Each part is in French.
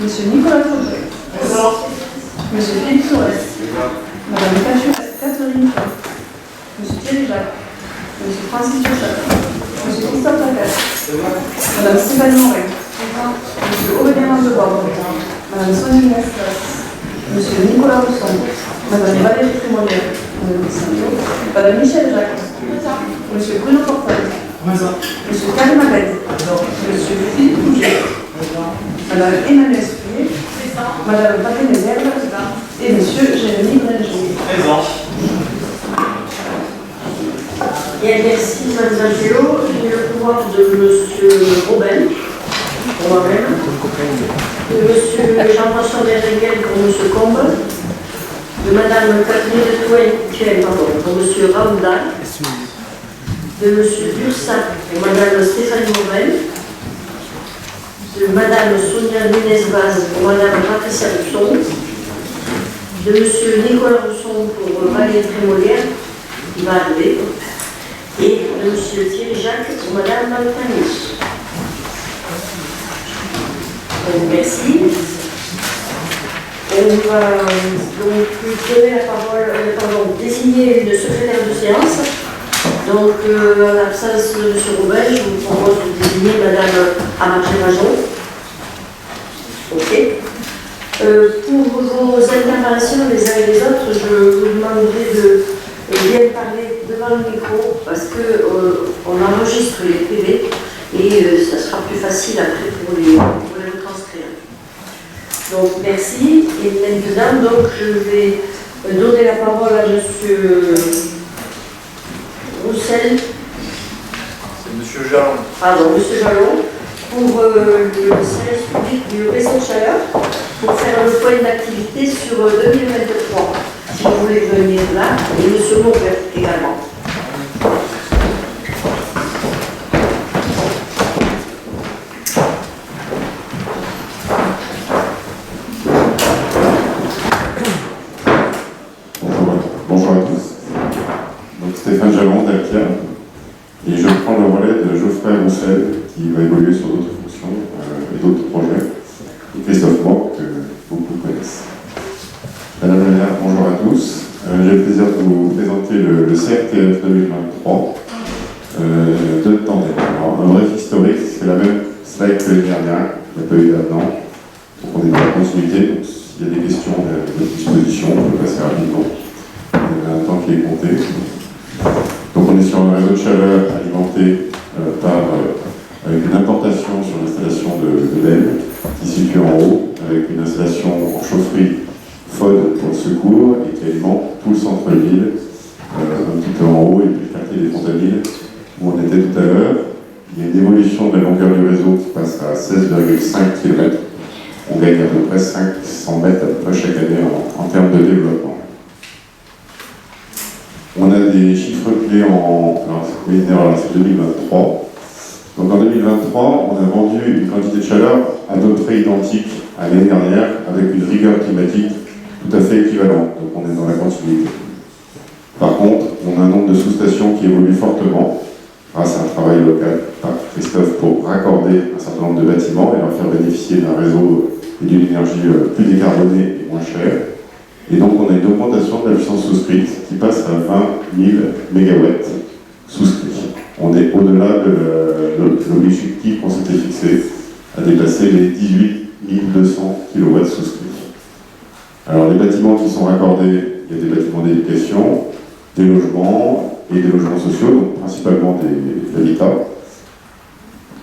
Monsieur Nicolas Fauché. Monsieur Philippe Sourès. Madame Catherine Fay. Monsieur Thierry Jacques. Monsieur Francis Duchat. Monsieur Christophe Lacasse. Madame Stéphanie Moret. Monsieur Aurélien Langebois. Madame Sonia Nestas. Monsieur Nicolas Rousson. Madame Valérie Trémolière. Madame Michel Jacques. Monsieur Bruno Portal. Monsieur Karim Abed. Monsieur Philippe Pouget. Madame Emmanuel Spier. Madame Patrick Mézère. Et Monsieur Jérémy Brenjou. Présent. Bien, merci Mademoiselle Géo. J'ai le pouvoir de Monsieur Robin, pour moi-même, de Monsieur Jean-François Berengel pour Monsieur Combe, de Madame Catherine Touin, pour Monsieur Raoudal, de Monsieur Bursac pour Madame Stéphanie Morel, de Madame Sonia Nunez-Vaz pour Madame Patricia Rousson, de Monsieur Nicolas Rousson pour Valérie Trémolière, qui va arriver, et de Monsieur Thierry Jacques pour Madame Maltani. Merci. On va donc donner la parole, désigner une secrétaire de séance. Donc, en l'absence de M. Robin, je vous propose de désigner Mme Amarché-Rajon. Ok. Pour vos interventions les uns et les autres, je vous demanderai de bien parler devant le micro parce qu'on enregistre les privés et ça sera plus facile après pour les retranscrire. Donc, merci. Et maintenant, donc, je vais donner la parole à M. Roussel. C'est M. Jalon. Pardon, M. Jalon, pour le service public du réseau de chaleur, pour faire le point d'activité sur 2023. Si vous voulez venir là, et M. Maubert également. Bonjour à tous. Donc Stéphane Jalon d'Alkia, et je prends le relais de Geoffrey Roussel qui va évoluer sur d'autres fonctions et d'autres projets, et Christophe Mock que beaucoup connaissent. Madame la maire, bonjour à tous. J'ai le plaisir de vous présenter le CRTF 2023 de tandem. Alors, un bref historique, c'est la même slide que l'année dernière, il n'y a pas eu là-dedans. Donc on est dans la continuité, donc s'il y a des questions de disposition, on peut passer rapidement. Il y a un temps qui est compté. Donc on est sur un réseau de chaleur alimenté avec une importation sur l'installation de l'Aisne qui se situe en haut, avec une installation en chaufferie FOD pour le secours et qui alimente tout le centre-ville, un petit peu en haut, et puis le quartier des Fontanilles où on était tout à l'heure. Il y a une évolution de la longueur du réseau qui passe à 16,5 km. On gagne à peu près 500 mètres à peu près chaque année en termes de développement. On a des chiffres clés c'est 2023. Donc en 2023, on a vendu une quantité de chaleur à peu près identique à l'année dernière, avec une rigueur climatique tout à fait équivalente. Donc on est dans la continuité. Par contre, on a un nombre de sous-stations qui évolue fortement, grâce à un travail local par Christophe pour raccorder un certain nombre de bâtiments et leur faire bénéficier d'un réseau et d'une énergie plus décarbonée et moins chère. Et donc on a une augmentation de la puissance souscrite qui passe à 20 000 MW souscrits. On est au-delà de l'objectif qu'on s'était fixé à dépasser les 18 200 kW souscrits. Alors les bâtiments qui sont raccordés, il y a des bâtiments d'éducation, des logements et des logements sociaux, donc principalement des habitats,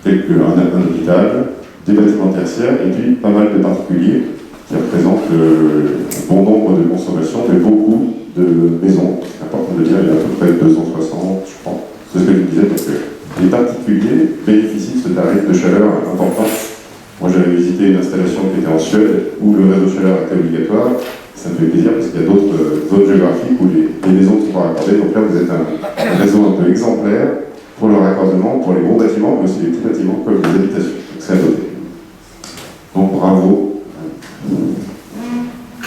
tels qu'un hôpital, des bâtiments tertiaires et puis pas mal de particuliers qui représentent un bon nombre de consommations, mais beaucoup de maisons. C'est important de dire, il y a à peu près 260, je crois. C'est ce que je disais, parce que les particuliers bénéficient de ce tarif de chaleur important. Moi, j'avais visité une installation qui était en Suède, où le réseau de chaleur était obligatoire. Ça me fait plaisir, parce qu'il y a d'autres zones géographiques où les maisons ne sont pas raccordées. Donc là, vous êtes un réseau un peu exemplaire pour le raccordement, pour les gros bâtiments, mais aussi les petits bâtiments comme les habitations. Donc c'est à noter. Donc bravo.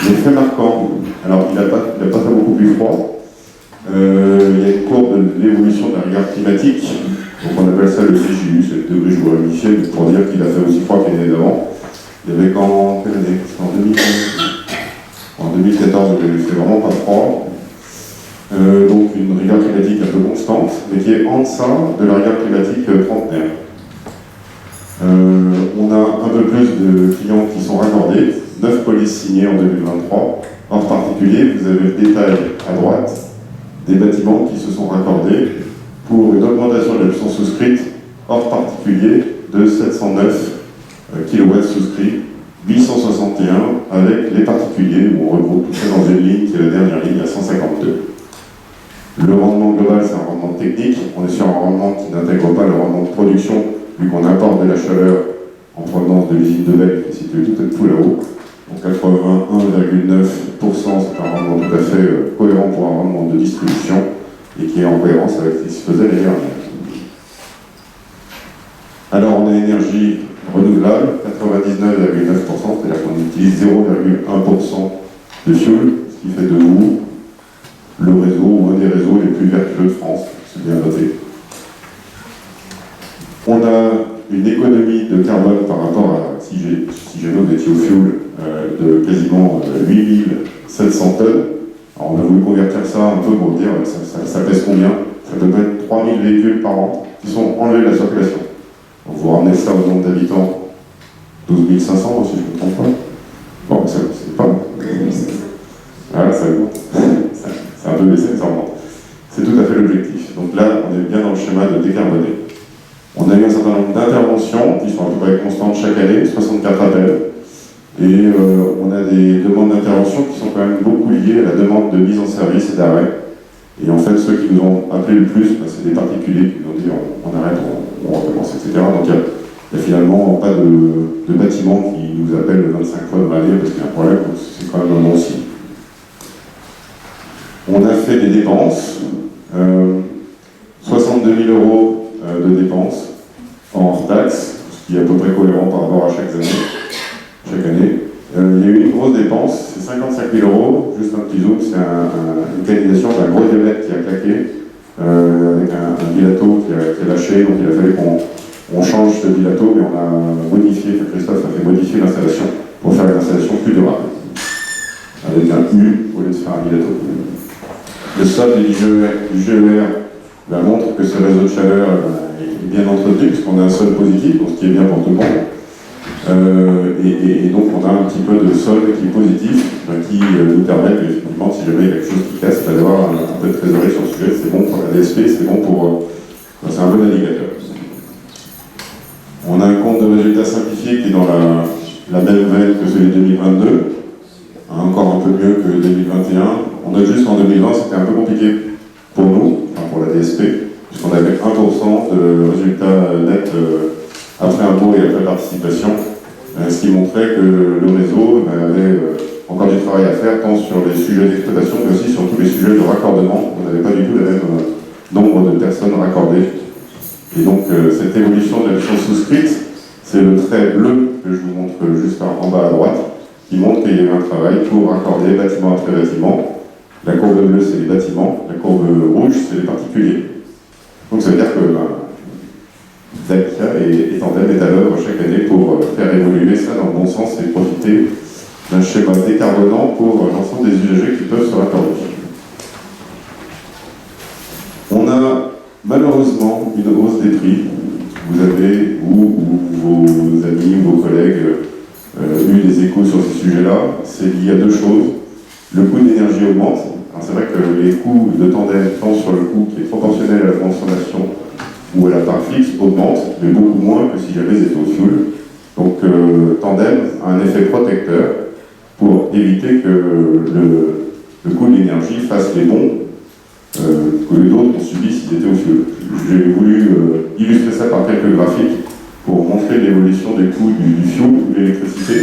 Les faits marquants. Alors, il n'a pas fait beaucoup plus froid. Il y a une courbe de l'évolution de la rigueur climatique. Donc on appelle ça le CGU, c'est le degré jour initial, pour dire qu'il a fait aussi froid que l'année d'avant. Il y avait quelle année? C'était en 2015. En 2014, il avait fait vraiment pas froid. Donc une rigueur climatique un peu constante, mais qui est en deçà de la rigueur climatique trentenaire. On a un peu plus de clients qui sont raccordés, 9 polices signées en 2023. En particulier, vous avez le détail à droite des bâtiments qui se sont raccordés pour une augmentation de la puissance souscrite hors particulier de 709 kW souscrits, 861 avec les particuliers, où on regroupe tout ça dans une ligne qui est la dernière ligne à 152. Le rendement global, c'est un rendement technique. On est sur un rendement qui n'intègre pas le rendement de production, vu qu'on importe de la chaleur en provenance de l'usine de Belle, qui est située tout là-haut. Donc 81,9%, c'est un rendement tout à fait cohérent pour un rendement de distribution et qui est en cohérence avec ce qui se faisait l'année dernière. Alors on a énergie renouvelable, 99,9%, c'est-à-dire qu'on utilise 0,1% de fuel, ce qui fait de nous le réseau ou un des réseaux les plus vertueux de France, c'est bien noté. On a une économie de carbone par rapport à si j'ai noté au fuel de quasiment 8700 tonnes. Alors on a voulu convertir ça un peu pour dire ça pèse combien. Ça peut être 3000 véhicules par an qui sont enlevés de la circulation. Donc vous ramenez ça au nombre d'habitants, 12 500 si je ne me trompe pas. Bon, c'est pas. Voilà, ça augmente. C'est un peu baissé, mais ça augmente. C'est tout à fait l'objectif. Donc là, on est bien dans le schéma de décarboner. On a eu un certain nombre d'interventions qui sont à peu près constantes chaque année, 64 appels. Et on a des demandes d'intervention qui sont quand même beaucoup liées à la demande de mise en service et d'arrêt. Et en fait, ceux qui nous ont appelé le plus, c'est des particuliers qui nous ont dit on arrête, on recommence, etc. Donc il n'y a finalement pas de bâtiment qui nous appelle 25 fois de l'année parce qu'il y a un problème, donc c'est quand même un bon signe. On a fait des dépenses, 62 000 € de dépenses hors taxes, ce qui est à peu près cohérent par rapport à chaque année. Il y a eu une grosse dépense, c'est 55 000 €, juste un petit zoom, c'est une canalisation d'un gros diamètre qui a claqué, avec un dilato qui a lâché, donc il a fallu qu'on change ce dilato, mais on a modifié, Christophe a fait modifier l'installation pour faire une installation plus durable, avec un U au lieu de faire un dilato. Le solde du GER montre que ce réseau de chaleur est bien entretenu, puisqu'on a un solde positif, donc ce qui est bien pour tout le monde. Et donc on a un petit peu de solde qui est positif, qui nous permet effectivement, si jamais il y a quelque chose qui casse, d'avoir un peu de trésorerie sur le sujet. C'est bon pour la DSP, c'est bon pour... c'est un bon indicateur. On a un compte de résultats simplifié qui est dans la même veine que celui de 2022, encore un peu mieux que 2021. On a juste en 2020, c'était un peu compliqué pour nous, enfin pour la DSP, puisqu'on avait 1% de résultats nets après impôt et après participation, ce qui montrait que le réseau avait encore du travail à faire, tant sur les sujets d'exploitation, mais aussi sur tous les sujets de raccordement. On n'avait pas du tout le même nombre de personnes raccordées. Et donc cette évolution de la puissance souscrite, c'est le trait bleu que je vous montre juste en bas à droite, qui montre qu'il y a eu un travail pour raccorder bâtiment après bâtiment. La courbe bleue, c'est les bâtiments, la courbe rouge, c'est les particuliers. Donc ça veut dire que Dacia et Tandem est à l'œuvre chaque année pour faire évoluer ça dans le bon sens et profiter d'un schéma décarbonant pour l'ensemble des usagers qui peuvent se raccorder. On a malheureusement une hausse des prix. Vous avez, ou vos amis ou vos collègues, eu des échos sur ces sujets-là. C'est lié à deux choses. Le coût de l'énergie augmente. C'est vrai que les coûts de Tandem, tant sur le coût qui est proportionnel à la consommation ou à la part fixe, augmentent, mais beaucoup moins que si j'avais été au fuel. Donc Tandem a un effet protecteur pour éviter que le coût de l'énergie fasse les bons que les autres ont subi s'ils étaient au fuel. J'ai voulu illustrer ça par quelques graphiques pour montrer l'évolution des coûts du fuel ou de l'électricité.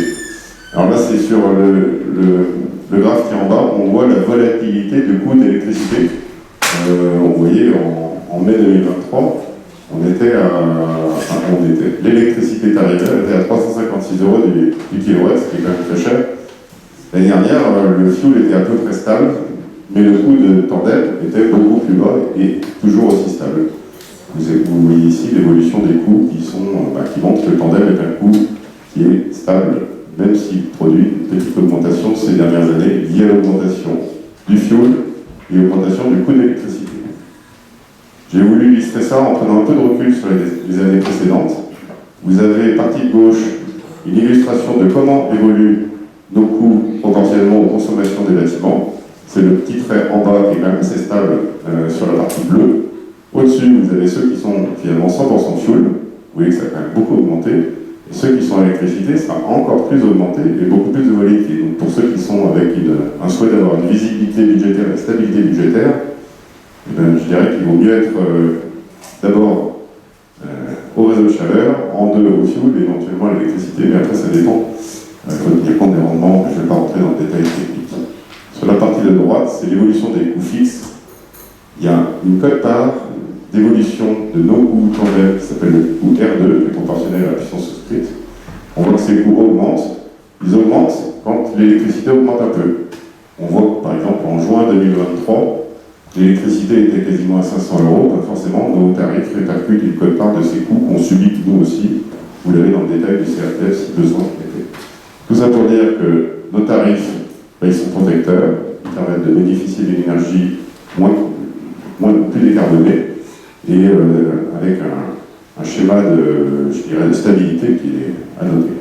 Alors là, c'est sur le graphe qui est en bas, on voit la volatilité du coût d'électricité. Vous voyez, en mai 2023, l'électricité tarifaire était à 356 € du kilowatt, ce qui est quand même très cher. L'année dernière, le fuel était à peu près stable, mais le coût de Tandem était beaucoup plus bas et toujours aussi stable. Vous voyez ici l'évolution des coûts qui montrent que Tandem est un coût qui est stable même s'il produit une petite augmentation ces dernières années liée à l'augmentation du fioul et l'augmentation du coût de l'électricité. J'ai voulu illustrer ça en prenant un peu de recul sur les années précédentes. Vous avez, partie de gauche, une illustration de comment évoluent nos coûts proportionnellement aux consommations des bâtiments. C'est le petit trait en bas qui est quand même assez stable sur la partie bleue. Au-dessus, vous avez ceux qui sont finalement 100% fuel. Vous voyez que ça a quand même beaucoup augmenté. Et ceux qui sont à l'électricité, ça a encore plus augmenté et beaucoup plus de volatilité. Donc pour ceux qui sont avec un souhait d'avoir une visibilité budgétaire et une stabilité budgétaire, eh bien, je dirais qu'il vaut mieux être d'abord au réseau de chaleur, en deux au fuel et éventuellement à l'électricité, mais après ça dépend. Il faut tenir compte des rendements, je ne vais pas rentrer dans le détail technique. Sur la partie de droite, c'est l'évolution des coûts fixes. Il y a une cote-part d'évolution de nos coûts tandem qui s'appelle le coût R2, qui est proportionnel à la puissance souscrite. On voit que ces coûts augmentent. Ils augmentent quand l'électricité augmente un peu. On voit que, par exemple, en juin 2023, l'électricité était quasiment à 500 €, donc forcément, nos tarifs répercutent une cote-part de ces coûts qu'on subit nous aussi. Vous l'avez dans le détail du CRTF si besoin était. Tout ça pour dire que nos tarifs, ils sont protecteurs, ils permettent de bénéficier d'une énergie plus décarbonée et avec un schéma de stabilité qui est à noter.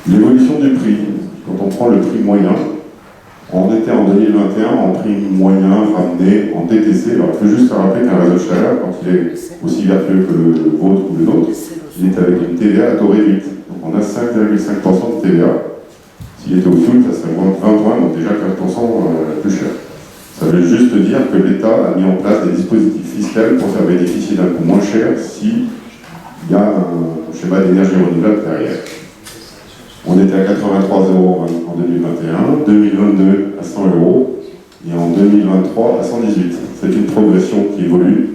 L'évolution du prix, quand on prend le prix moyen, on était en 2021 en prix moyen ramené en TTC. Alors il faut juste se rappeler qu'un réseau de chaleur, quand il est aussi vertueux que le vôtre ou le nôtre, il est avec une TVA à taux réduit. Donc on a 5,5% de TVA. S'il était au fuel, ça serait 20 points, donc déjà 15% plus cher. Ça veut juste dire que l'État a mis en place des dispositifs fiscaux pour faire bénéficier d'un coût moins cher s'il y a un schéma d'énergie renouvelable derrière. On était à 83 € en 2021, 2022 à 100 € et en 2023 à 118. C'est une progression qui évolue,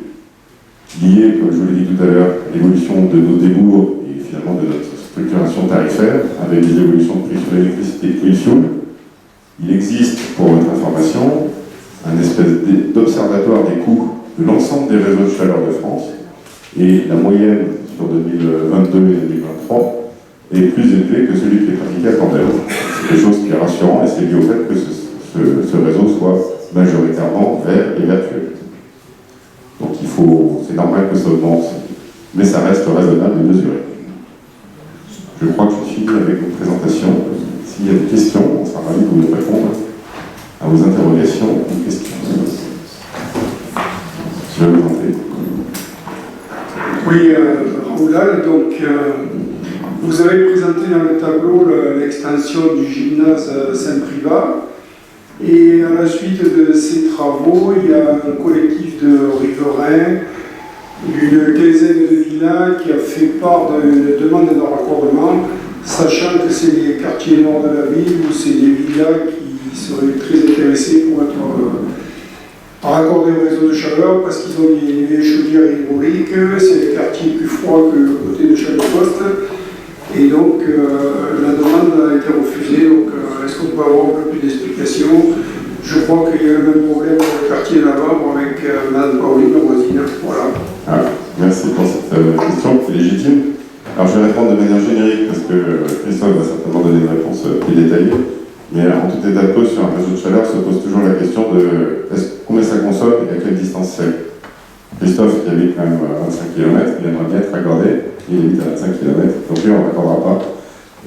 liée, comme je vous l'ai dit tout à l'heure, à l'évolution de nos débours et finalement de notre structuration tarifaire, avec des évolutions de prix sur l'électricité et le fuel. Il existe, pour votre information, un espèce d'observatoire des coûts de l'ensemble des réseaux de chaleur de France. Et la moyenne sur 2022 et 2023 est plus élevée que celui qui est pratiqué à Tandem. C'est quelque chose qui est rassurant et c'est lié au fait que ce réseau soit majoritairement vert et vertueux. Donc c'est normal que ça augmente, mais ça reste raisonnable et mesuré. Je crois que je finis avec une présentation. S'il y a des questions, on sera ravis de vous répondre à vos interrogations ou questions. Je vais vous en prie. Oui, Raoulal, donc vous avez présenté dans le tableau l'extension du gymnase Saint-Privat. Et à la suite de ces travaux, il y a un collectif de riverains d'une quinzaine de villas qui a fait part d'une demande de raccordement, sachant que c'est les quartiers nord de la ville où c'est des villas qui seraient très intéressés pour être raccordés au réseau de chaleur parce qu'ils ont des chaudières hydrauliques, c'est les quartiers plus froids que le côté de Chalon-Poste. Et donc la demande a été refusée. Donc est-ce qu'on peut avoir un peu plus d'explications? Je crois qu'il y a le même problème dans le quartier Lavambre avec Mme Pauline, voisine. Voilà. Ah, merci pour cette question qui est légitime. Alors je vais répondre de manière générique parce que Christophe va certainement donner une réponse plus détaillée. Mais en tout état de cause, sur un réseau de chaleur se pose toujours la question de combien ça consomme et à quelle distance c'est. Christophe, qui habite quand même à 25 km, il aimerait bien être raccordé. Il habite à 25 km, donc lui on ne raccordera pas.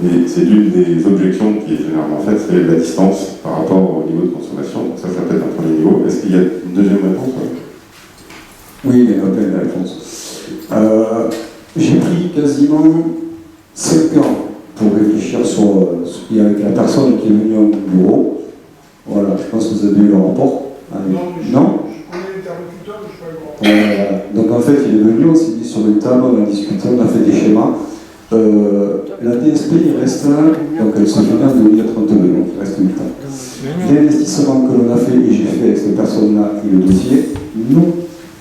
Et c'est l'une des objections qui est généralement faite, c'est la distance par rapport au niveau de consommation. Donc ça peut être un premier niveau. Est-ce qu'il y a une deuxième réponse? Oui, il y a une réponse. J'ai pris quasiment 5 ans pour réfléchir sur ce qu'il y a avec la personne qui est venue au bureau. Voilà, je pense que vous avez eu le rapport. Non, je connais l'interlocuteur, mais je ne sais pas le rapport. Donc en fait, il est venu, on s'est mis sur une table, on a discuté, on a fait des schémas. La DSP, il reste là, donc elle se finit en 2032, donc il reste 8 ans. L'investissement que l'on a fait, et j'ai fait avec ces personnes-là et le dossier, nous,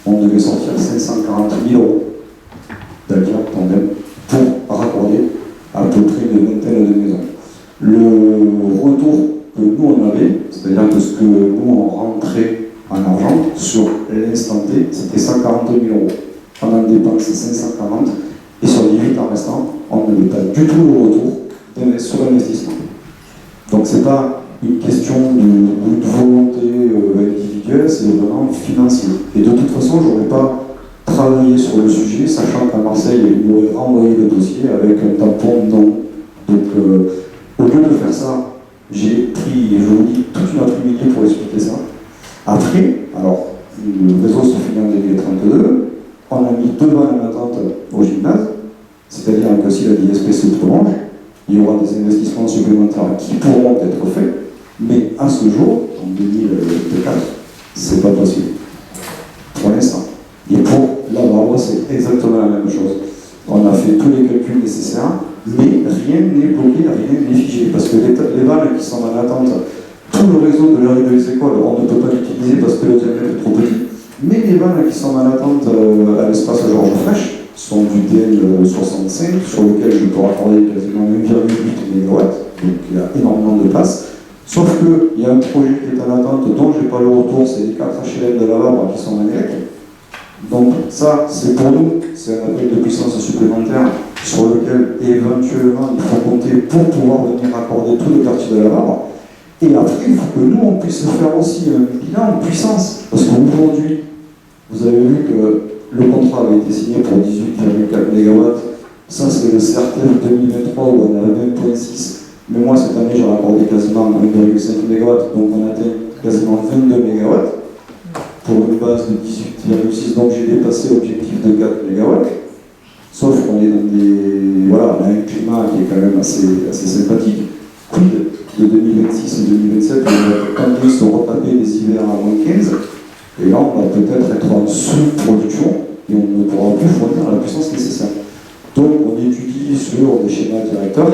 on devait sortir 540 000 € d'Altia Tandem pour raccorder à peu près une vingtaine de maisons. Le retour que nous on avait, c'est-à-dire que ce que nous on rentrait en argent sur l'instant T, c'était 140 000 €. On en dépense 540 et sur les 8 ans restants, on n'avait pas du tout le retour sur l'investissement. Donc c'est pas une question de volonté individuelle, c'est vraiment financier. Et de toute façon, j'aurais pas travaillé sur le sujet, sachant qu'à Marseille, ils m'auraient renvoyé le dossier avec un tampon non. Donc au lieu de faire ça, j'ai pris, je vous dis, toute une après-midi pour expliquer ça. Après, alors, le réseau se finit en 2032, on a mis 2 vannes en attente au gymnase, c'est-à-dire que si la DSP se prolonge, il y aura des investissements supplémentaires qui pourront être faits, mais à ce jour, en 2024, c'est pas possible. Pour l'instant. Et pour la Barbe, c'est exactement la même chose. On a fait tous les calculs nécessaires, mais rien n'est bloqué, rien n'est figé, parce que les vannes qui sont en attente, tout le réseau de l'arrivée des écoles, on ne peut pas l'utiliser parce que le diamètre est trop petit. Mais les vannes qui sont en attente à l'espace Georges Frêche sont du DL65, sur lequel je peux raccorder quasiment 1,8 MW, donc il y a énormément de place. Sauf qu'il y a un projet qui est en attente dont je n'ai pas le retour, c'est les 4 HLM de la Vabre qui sont en grec. Donc ça, c'est pour nous, c'est un appel de puissance supplémentaire sur lequel éventuellement il faut compter pour pouvoir venir accorder tout le quartier de la Vabre. Et après, il faut que nous, on puisse faire aussi un bilan en puissance. Parce qu'aujourd'hui, vous avez vu que le contrat avait été signé pour 18,4 MW. Ça, c'est le CRTF 2023 où on est à 20,6. Mais moi, cette année, j'ai raccordé quasiment 1,5 MW. Donc, on atteint quasiment 22 MW pour une base de 18,6. Donc, j'ai dépassé l'objectif de 4 MW. Sauf qu'on est dans des. Voilà, on a un climat qui est quand même assez sympathique. Quid de 2026 et 2027, on va tenter de se retaper des hivers à moins 15. Et là, on va peut-être être en sous-production et on ne pourra plus fournir la puissance nécessaire. Donc, on étudie sur des schémas directeurs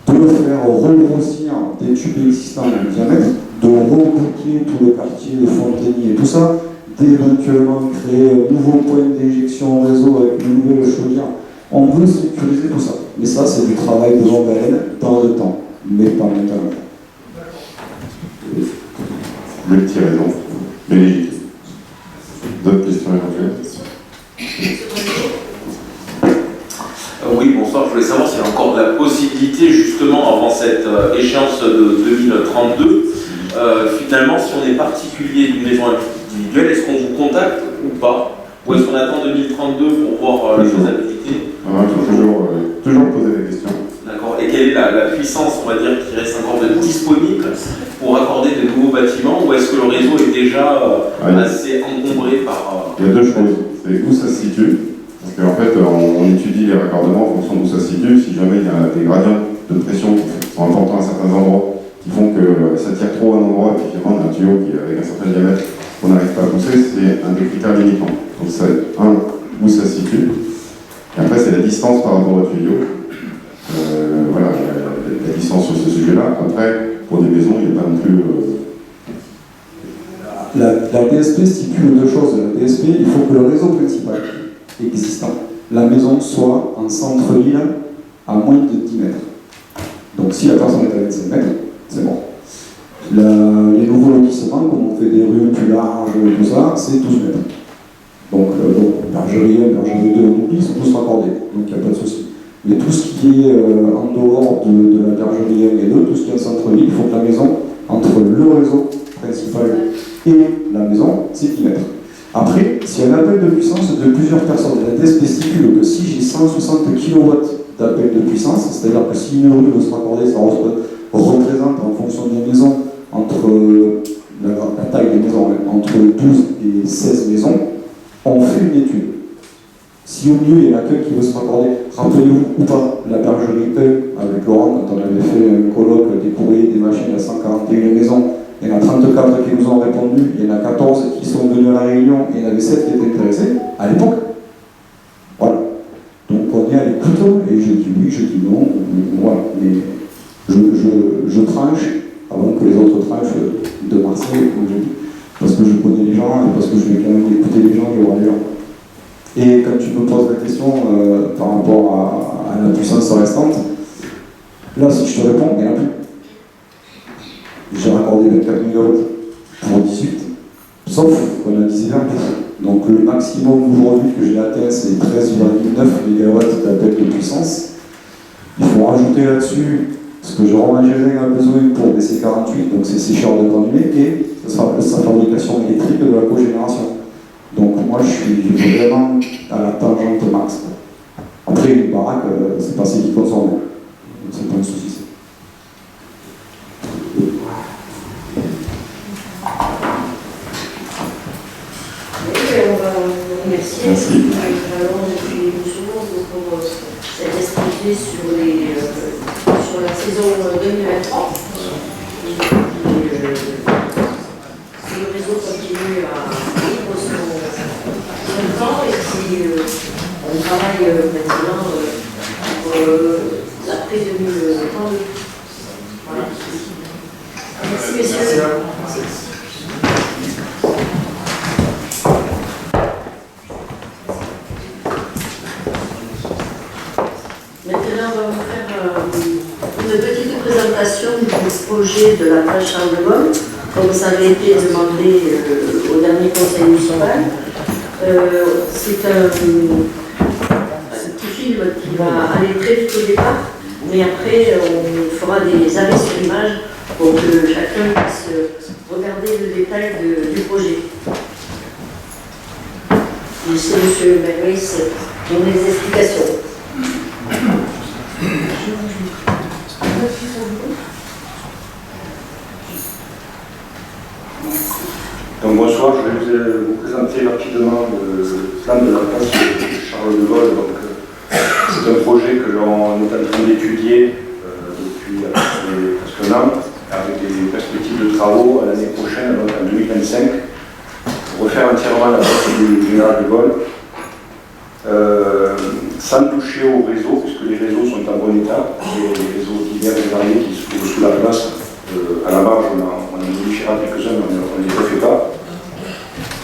de faire regrossir des tubes existants en diamètre, de reboucler tout le quartier de Fontaine et tout ça, d'éventuellement créer un nouveau point d'injection réseau avec une nouvelle chaudière. On veut sécuriser tout ça. Mais ça, c'est du travail de longue haleine dans le temps, mais pas maintenant. Multi-raison, mais légitime. D'autres questions éventuelles? Oui, bonsoir. Je voulais savoir s'il y a encore de la possibilité, justement, avant cette échéance de 2032, finalement, si on est particulier d'une maison individuelle, est-ce qu'on vous contacte ou pas? Ou est-ce qu'on attend 2032 pour voir les faisabilités? On va toujours poser la question. D'accord. Et quelle est la puissance, on va dire, qui reste encore disponible pour accorder de nouveaux bâtiments? Ou est-ce que le réseau est déjà assez encombré par... Il y a deux choses. C'est où ça se situe. Parce qu'en fait, on étudie les raccordements en fonction d'où ça se situe. Si jamais il y a des gradients de pression qui sont importants à certains endroits, qui font que ça tire trop à un endroit, et puis finalement, on a un tuyau qui, avec un certain diamètre qu'on n'arrive pas à pousser, c'est un des critères limitants. Donc, c'est où ça se situe. Et après, c'est la distance par rapport au tuyau. Voilà, la distance sur ce sujet-là. Après, pour des maisons, il n'y a pas non plus... La DSP stipule deux choses. La DSP, il faut que le réseau principal existant, la maison, soit en centre-ville à moins de 10 mètres. Donc si la personne est à 25 mètres, c'est bon. Les nouveaux lotissements, comme on fait des rues plus larges, tout ça, c'est 12 mètres. Donc bergerie 1, bergerie 2, on oublie, ils sont tous raccordés, donc il n'y a pas de souci. Mais tout ce qui est en dehors de la bergerie 1 et 2, tout ce qui est en centre-ville, il faut que la maison, entre le réseau principal et la maison, c'est 10 mètres. Après, s'il y a un appel de puissance de plusieurs personnes, la DSP stipule que si j'ai 160 kW d'appel de puissance, c'est-à-dire que si une rue veut se raccorder, ça représente en fonction des maisons, entre la taille des maisons, entre 12 et 16 maisons, on fait une étude. Si au milieu il y a l'accueil qui veut se raccorder, rappelez-vous ou pas la bergerie E avec Laurent, quand on avait fait un colloque des courriers, des machines à 141 maisons, il y en a 34 qui nous ont répondu, il y en a 14 qui sont venus à la réunion, et il y en avait 7 qui étaient intéressés à l'époque. Voilà. Donc on est à l'écoute, et je dis oui, je dis non, voilà. Mais je tranche avant que les autres tranchent de Marseille, comme je dis, parce que je connais les gens, et parce que je vais quand même écouter les gens et voir les gens. Et quand tu me poses la question par rapport à la puissance restante, là si je te réponds, il n'y en a plus. J'ai raccordé 24 MW pour 18, sauf qu'on a 10 hivers. Donc le maximum aujourd'hui que j'ai atteint, c'est 13,9 MW d'appel de puissance. rajouterai là-dessus ce que Jérôme Angélin a besoin pour DC48, donc c'est sécheur de granulés, et ce sera sa fabrication électrique de la cogénération. Donc moi je suis vraiment à la tangente max. Après une baraque, c'est pas ce qui consomme. C'est pas un souci. On va vous remercier. Merci. Allons depuis une seconde pour cette exposé sur la saison 2023. Si le réseau continue à vivre son temps et si on travaille maintenant pour l'après 2032. Voilà. Merci messieurs. Maintenant, on va vous faire une petite présentation du projet de la plage Charles de Gaulle, comme ça avait été demandé au dernier conseil municipal. C'est un petit film qui va aller très vite au départ, mais après on fera des arrêts sur l'image pour que chacun puisse regarder le détail du projet. Je sais, M. Manuel, donner des explications. Donc bonsoir, je vais vous présenter rapidement le plan de la place Charles de Gaulle. C'est un projet que l'on est en train d'étudier depuis presque un an, avec des perspectives de travaux à l'année prochaine, donc en 2025, pour refaire entièrement la place du général de Gaulle, sans toucher aux réseaux, puisque les réseaux sont en bon état, et les réseaux divers et variés qui se trouvent sous la place. À la marge, on en modifiera quelques-uns, mais on ne les refait pas.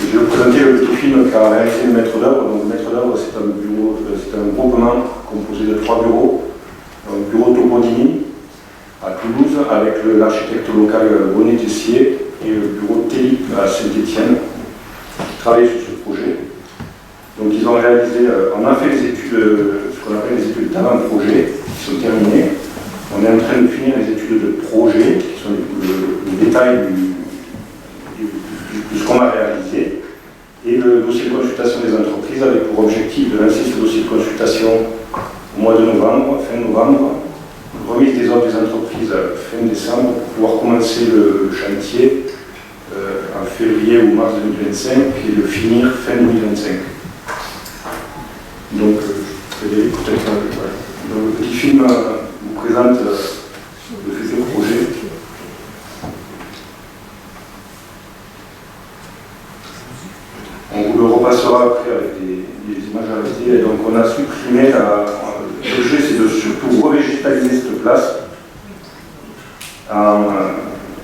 Et je vais vous présenter le petit film qu'a réalisé le maître d'œuvre. Donc, le maître d'œuvre, c'est un groupement composé de 3 bureaux. Un bureau Topodini à Toulouse, avec l'architecte local Bonnet Tessier, et le bureau Télip à Saint-Étienne, qui travaillent sur ce projet. Donc, ils ont réalisé, on a fait les études, ce qu'on appelle les études d'avant-projet, qui sont terminées. On est en train de finir les études de projet, qui sont le détail de ce qu'on a réalisé, et le dossier de consultation des entreprises, avec pour objectif de lancer ce dossier de consultation au mois de novembre, fin novembre, remise des ordres des entreprises fin décembre, pour pouvoir commencer le chantier en février ou mars 2025, et le finir fin 2025. Donc, Frédéric, peut-être, voilà. Donc, le petit film vous présente le futur projet. On vous le repassera après avec des images arrêtées. Et donc on a supprimé l'objet, c'est de surtout revégétaliser cette place en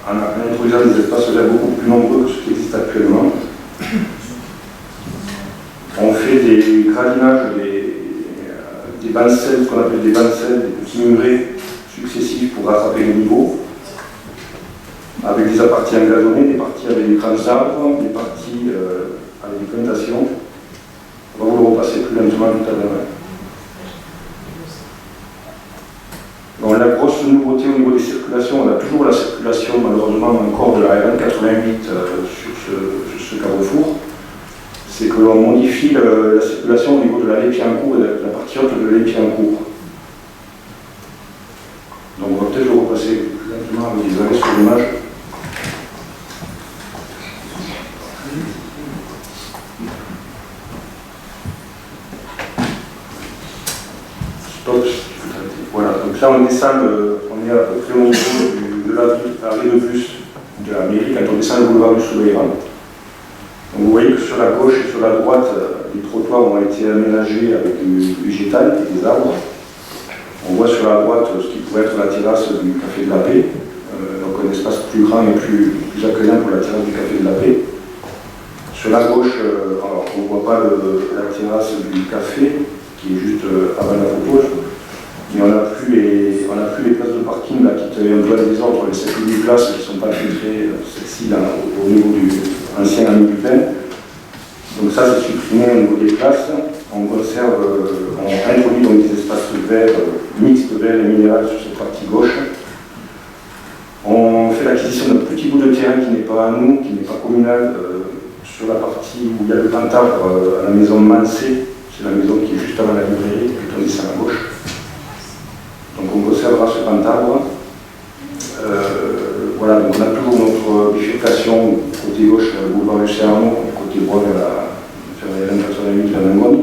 introduisant des espaces verts beaucoup plus nombreux que ce qui existe actuellement. On fait des gradinages, des bancelles, ce qu'on appelle des bancelles, des petits murets successifs pour rattraper le niveau, avec des parties engazonnées, des parties avec des grands arbres, des parties avec des plantations. On va vous le repasser plus lentement tout à l'heure. Bon, la grosse nouveauté au niveau des circulations, on a toujours la circulation malheureusement encore de la RN 88 sur ce carrefour. C'est que l'on modifie la circulation au niveau de l'allée Piancourt et de la partie haute de l'allée Piancourt. Donc on va peut-être le repasser plus lentement avec des arrêts sur l'image. Stop. Voilà, donc là on descend, on est à peu près au niveau de l'arrêt de bus de la mairie quand on descend le boulevard du Soleil-Rang. Donc vous voyez que sur la gauche et sur la droite, les trottoirs ont été aménagés avec du végétal et des arbres. On voit sur la droite ce qui pourrait être la terrasse du Café de la Paix, donc un espace plus grand et plus accueillant pour la terrasse du Café de la Paix. Sur la gauche, alors on ne voit pas la terrasse du café, qui est juste avant la photo, mais on n'a plus les places de parking là, qui étaient un peu à désordre, les 7 ou 8 places qui ne sont pas très sexy là, au niveau du ancien ami du Pen. Donc ça, c'est supprimé au niveau des places. On conserve, on introduit donc des espaces verts, mixtes verts et minérales sur cette partie gauche. On fait l'acquisition d'un petit bout de terrain qui n'est pas à nous, qui n'est pas communal, sur la partie où il y a le Pentabre à la maison Mansé. C'est la maison qui est juste avant la librairie, quand on descend à gauche. Donc on conservera ce Pentabre. Voilà, donc on a toujours notre bifurcation côté gauche, le boulevard de Arnaud, côté droit vers la 8 vers la Mode.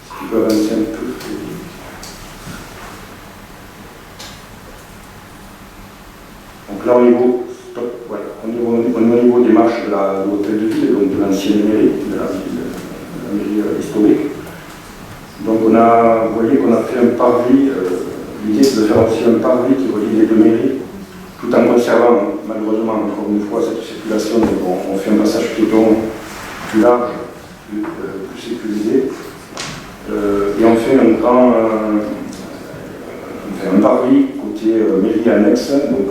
Si tu peux avancer un peu. Donc là, au niveau des marches de l'hôtel de ville, donc de l'ancienne mairie, de la mairie historique. Donc vous voyez qu'on a fait un parvis. L'idée, c'est de faire aussi un parvis qui relie les deux mairies, tout en conservant, malheureusement, encore une fois, cette circulation. Donc on fait un passage piéton plus large, plus sécurisé. Et on fait un parvis côté mairie annexe, donc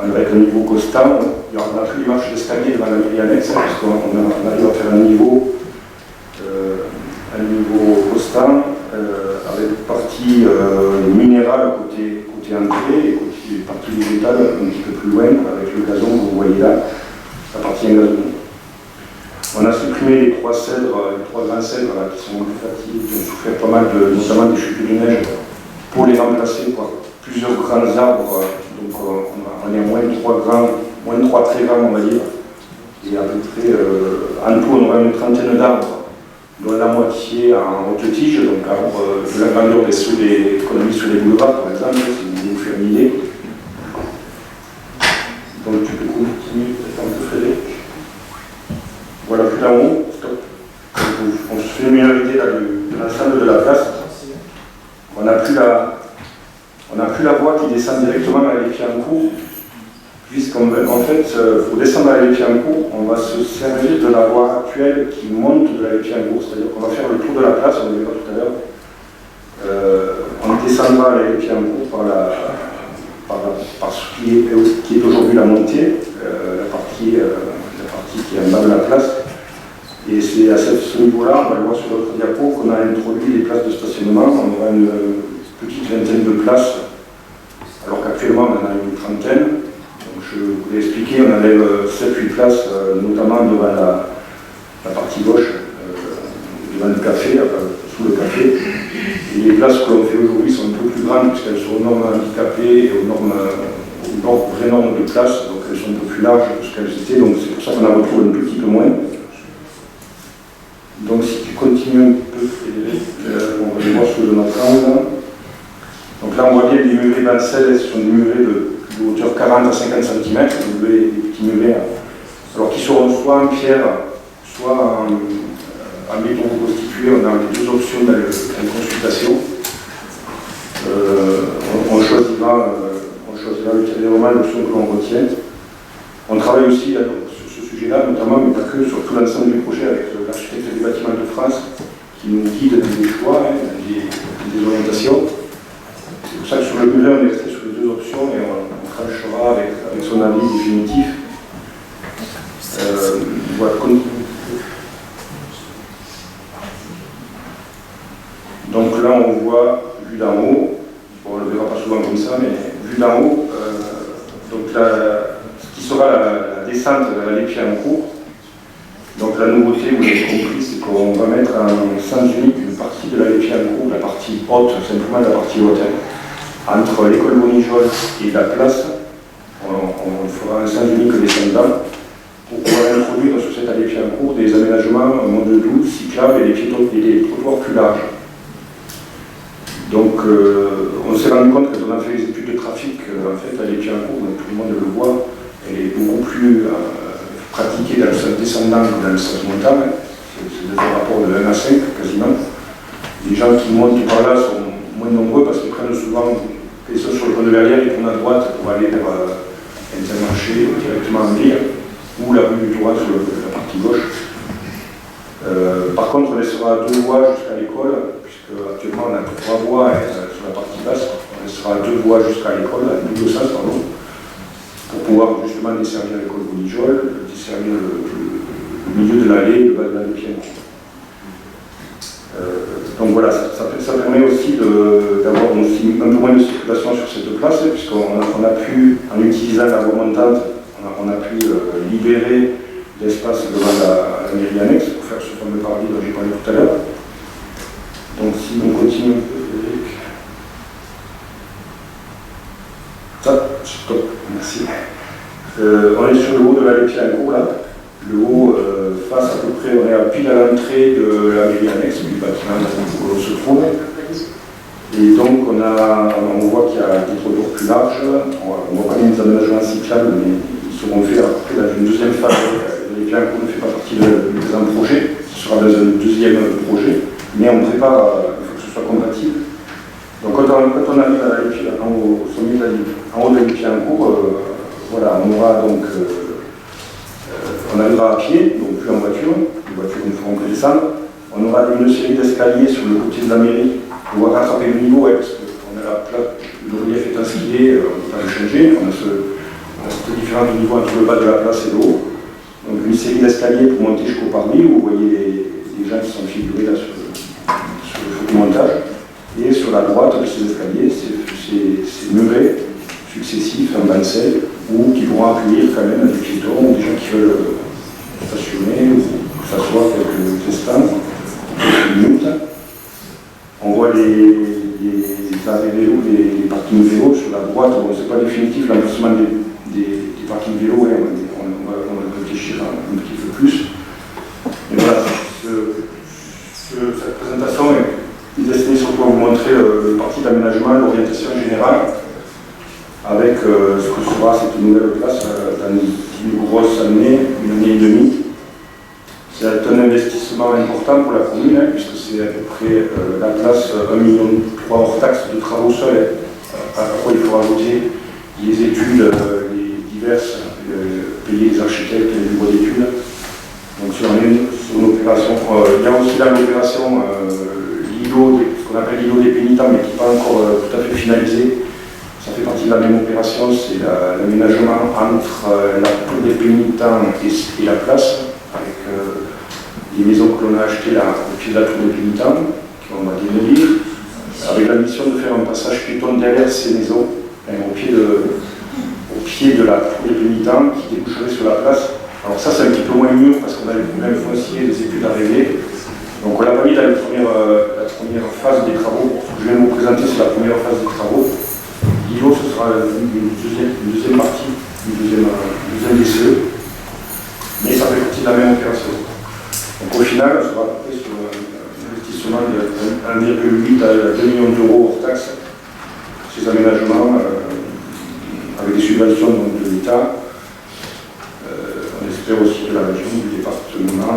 avec un niveau constant. On n'a plus les marches d'escalier devant la mairie annexe, parce qu'on arrive à faire un niveau constant, avec partie minérale côté entrée et côté partie végétale un petit peu plus loin, avec le gazon que vous voyez là, la partie engazonnée. On a supprimé les trois grands cèdres là, qui sont fatigués, qui ont souffert pas mal, notamment des chutes de neige, pour les remplacer par plusieurs grands arbres. Donc on est à moins de 3 très grands, on va dire. Et à peu près, en tout, on aura une trentaine d'arbres, dont la moitié en haute tige, donc de la grandeur qu'on a mis sur les boulevards, par exemple, si vous voulez faire une idée. Donc tu peux continuer, peut-être un peu Frédéric. Voilà, plus là haut, stop. On se fait une meilleure idée là, de l'ensemble de la place. On n'a plus la voie qui descend directement à l'Épiancourt, puisqu'en fait, pour descendre à l'Épiancourt, on va se servir de la voie actuelle qui monte de l'Épiancourt, c'est-à-dire qu'on va faire le tour de la place, on le verra tout à l'heure. On descendra à l'Épiancourt par ce qui est aujourd'hui la montée, la partie qui est en bas de la place. Et c'est à ce niveau-là, on va le voir sur notre diapo, qu'on a introduit les places de stationnement. On aura une petite vingtaine de places, alors qu'actuellement on en a une trentaine. Donc je vous l'ai expliqué, on enlève 7-8 places, notamment devant la partie gauche, devant le café, sous le café. Et les places que l'on fait aujourd'hui sont un peu plus grandes, puisqu'elles sont aux normes handicapées et aux vraies normes de place, donc elles sont un peu plus larges que ce qu'elles étaient, donc c'est pour ça qu'on en retrouve un petit peu moins. Donc si tu continues un peu, Frédéric, on va les voir sous notre angle. Donc là on voit bien les murets Bancel, ce sont des murets de hauteur 40 à 50 cm, des petits murets, alors qui seront soit en pierre, soit en béton reconstitué. On a les deux options dans la consultation. On choisira ultérieurement l'option que l'on retient. On travaille aussi là, sur ce sujet-là, notamment, mais pas que, sur tout l'ensemble du projet avec l'architecte des bâtiments de France qui nous guide dans des choix, des orientations. C'est pour ça que sur le muret, on est resté sur les deux options et on tranchera avec son avis définitif. Voilà, donc là, on voit, vu d'en haut, bon, on ne le verra pas souvent comme ça, mais vu d'en haut, donc ce qui sera la descente vers l'Épiancourt. Donc la nouveauté, vous l'avez compris, c'est qu'on va mettre en sens unique une partie de l'Épiancourt, la partie haute, simplement la partie haute, entre l'école Bonijol et la place. On fera un sens unique descendant pour pouvoir introduire sur cette Épiancourt des aménagements en mode doux, cyclables et des trottoirs plus larges. Donc on s'est rendu compte quand on a fait les études de trafic, en fait à l'Épiancourt, tout le monde le voit, elle est beaucoup plus pratiquée dans le sens descendant que dans le sens montant. C'est des rapports de 1 à 5 quasiment. Les gens qui montent par là sont moins nombreux parce qu'ils prennent souvent, ils sont sur le pont de Verrières, ils tournent à droite pour aller vers Intermarché directement en ville, ou la rue du Touran sur la partie gauche. Par contre, on laissera 2 voies jusqu'à l'école, puisque actuellement on a 3 voies sur la partie basse. On laissera 2 voies jusqu'à l'école, à double sens, pardon, pour pouvoir justement desservir l'école Bonijol, desservir milieu de l'allée, le bas de l'allée Piencourt. Donc voilà, ça permet aussi d'avoir un peu moins de circulation sur cette place, puisqu'on a pu, en utilisant la voie montante, on a pu libérer l'espace devant la mairie annexe pour faire ce fameux parvis dont j'ai parlé tout à l'heure. Donc si on continue un peu, ça, stop, merci. On est sur le haut de l'allée Piencourt là. Le haut, face à peu près, on est à pile à l'entrée de la mairie annexe, du bâtiment où on se trouve. Et donc on voit qu'il y a des trottoirs plus larges. On voit pas les aménagements cyclables, mais ils seront faits après dans une deuxième phase. Les Piencourt ne fait pas partie du présent projet, ce sera dans un deuxième projet, mais on prépare, il faut que ce soit compatible. Donc quand on arrive à au sommet de en haut de l'allée Piencourt, voilà, on aura donc on arrivera à pied, donc plus en voiture, les voitures ne feront que descendre. On aura une série d'escaliers sur le côté de la mairie pour pouvoir rattraper le niveau, parce qu'on a la place, le relief est inscrié, on ne peut pas le changer, on a cette différence de niveau entre le bas de la place et le haut. Donc une série d'escaliers pour monter jusqu'au parvis, où vous voyez les gens qui sont figurés là sur le photomontage. Et sur la droite de ces escaliers, c'est murets successifs en bancelle, ou qui pourront accueillir quand même des piétons ou des gens qui veulent stationner ou s'asseoir quelques instants, quelques minutes. On voit les arrêts vélos, les parkings vélos sur la droite. Bon, ce n'est pas définitif l'emplacement des parkings vélos, hein, on va réfléchir un petit peu plus. Mais voilà, cette présentation est destinée surtout à vous montrer le parti d'aménagement, l'orientation générale, avec ce que sera cette nouvelle place dans une grosse année, une année et demie. C'est un investissement important pour la commune, hein, puisque c'est à peu près la place 1,3 million hors taxes de travaux seuls. À quoi il faut rajouter les études, les diverses, payer les architectes, les bureaux d'études. Donc sur une opération, il y a aussi là l'opération ce qu'on appelle l'îlot des pénitents, mais qui n'est pas encore tout à fait finalisé. Ça fait partie de la même opération, c'est l'aménagement entre la tour des pénitents et la place, avec les maisons que l'on a achetées là, au pied de la tour des pénitents, qu'on va démolir, avec la mission de faire un passage piéton derrière ces maisons, au pied de la tour des pénitents, qui déboucherait sur la place. Alors ça, c'est un petit peu moins mûr, parce qu'on a les problèmes fonciers, des études à régler. Donc on l'a pas mis dans la première phase des travaux. Ce que je viens de vous présenter, c'est la première phase des travaux. L'îlot, ce sera une deuxième partie, une deuxième DCE, mais ça fait partie de la même opération. Donc au final, on sera à peu près sur un investissement de 1,8 à 2 millions d'euros hors taxes, ces aménagements, avec des subventions donc, de l'État. On espère aussi de la région, du département,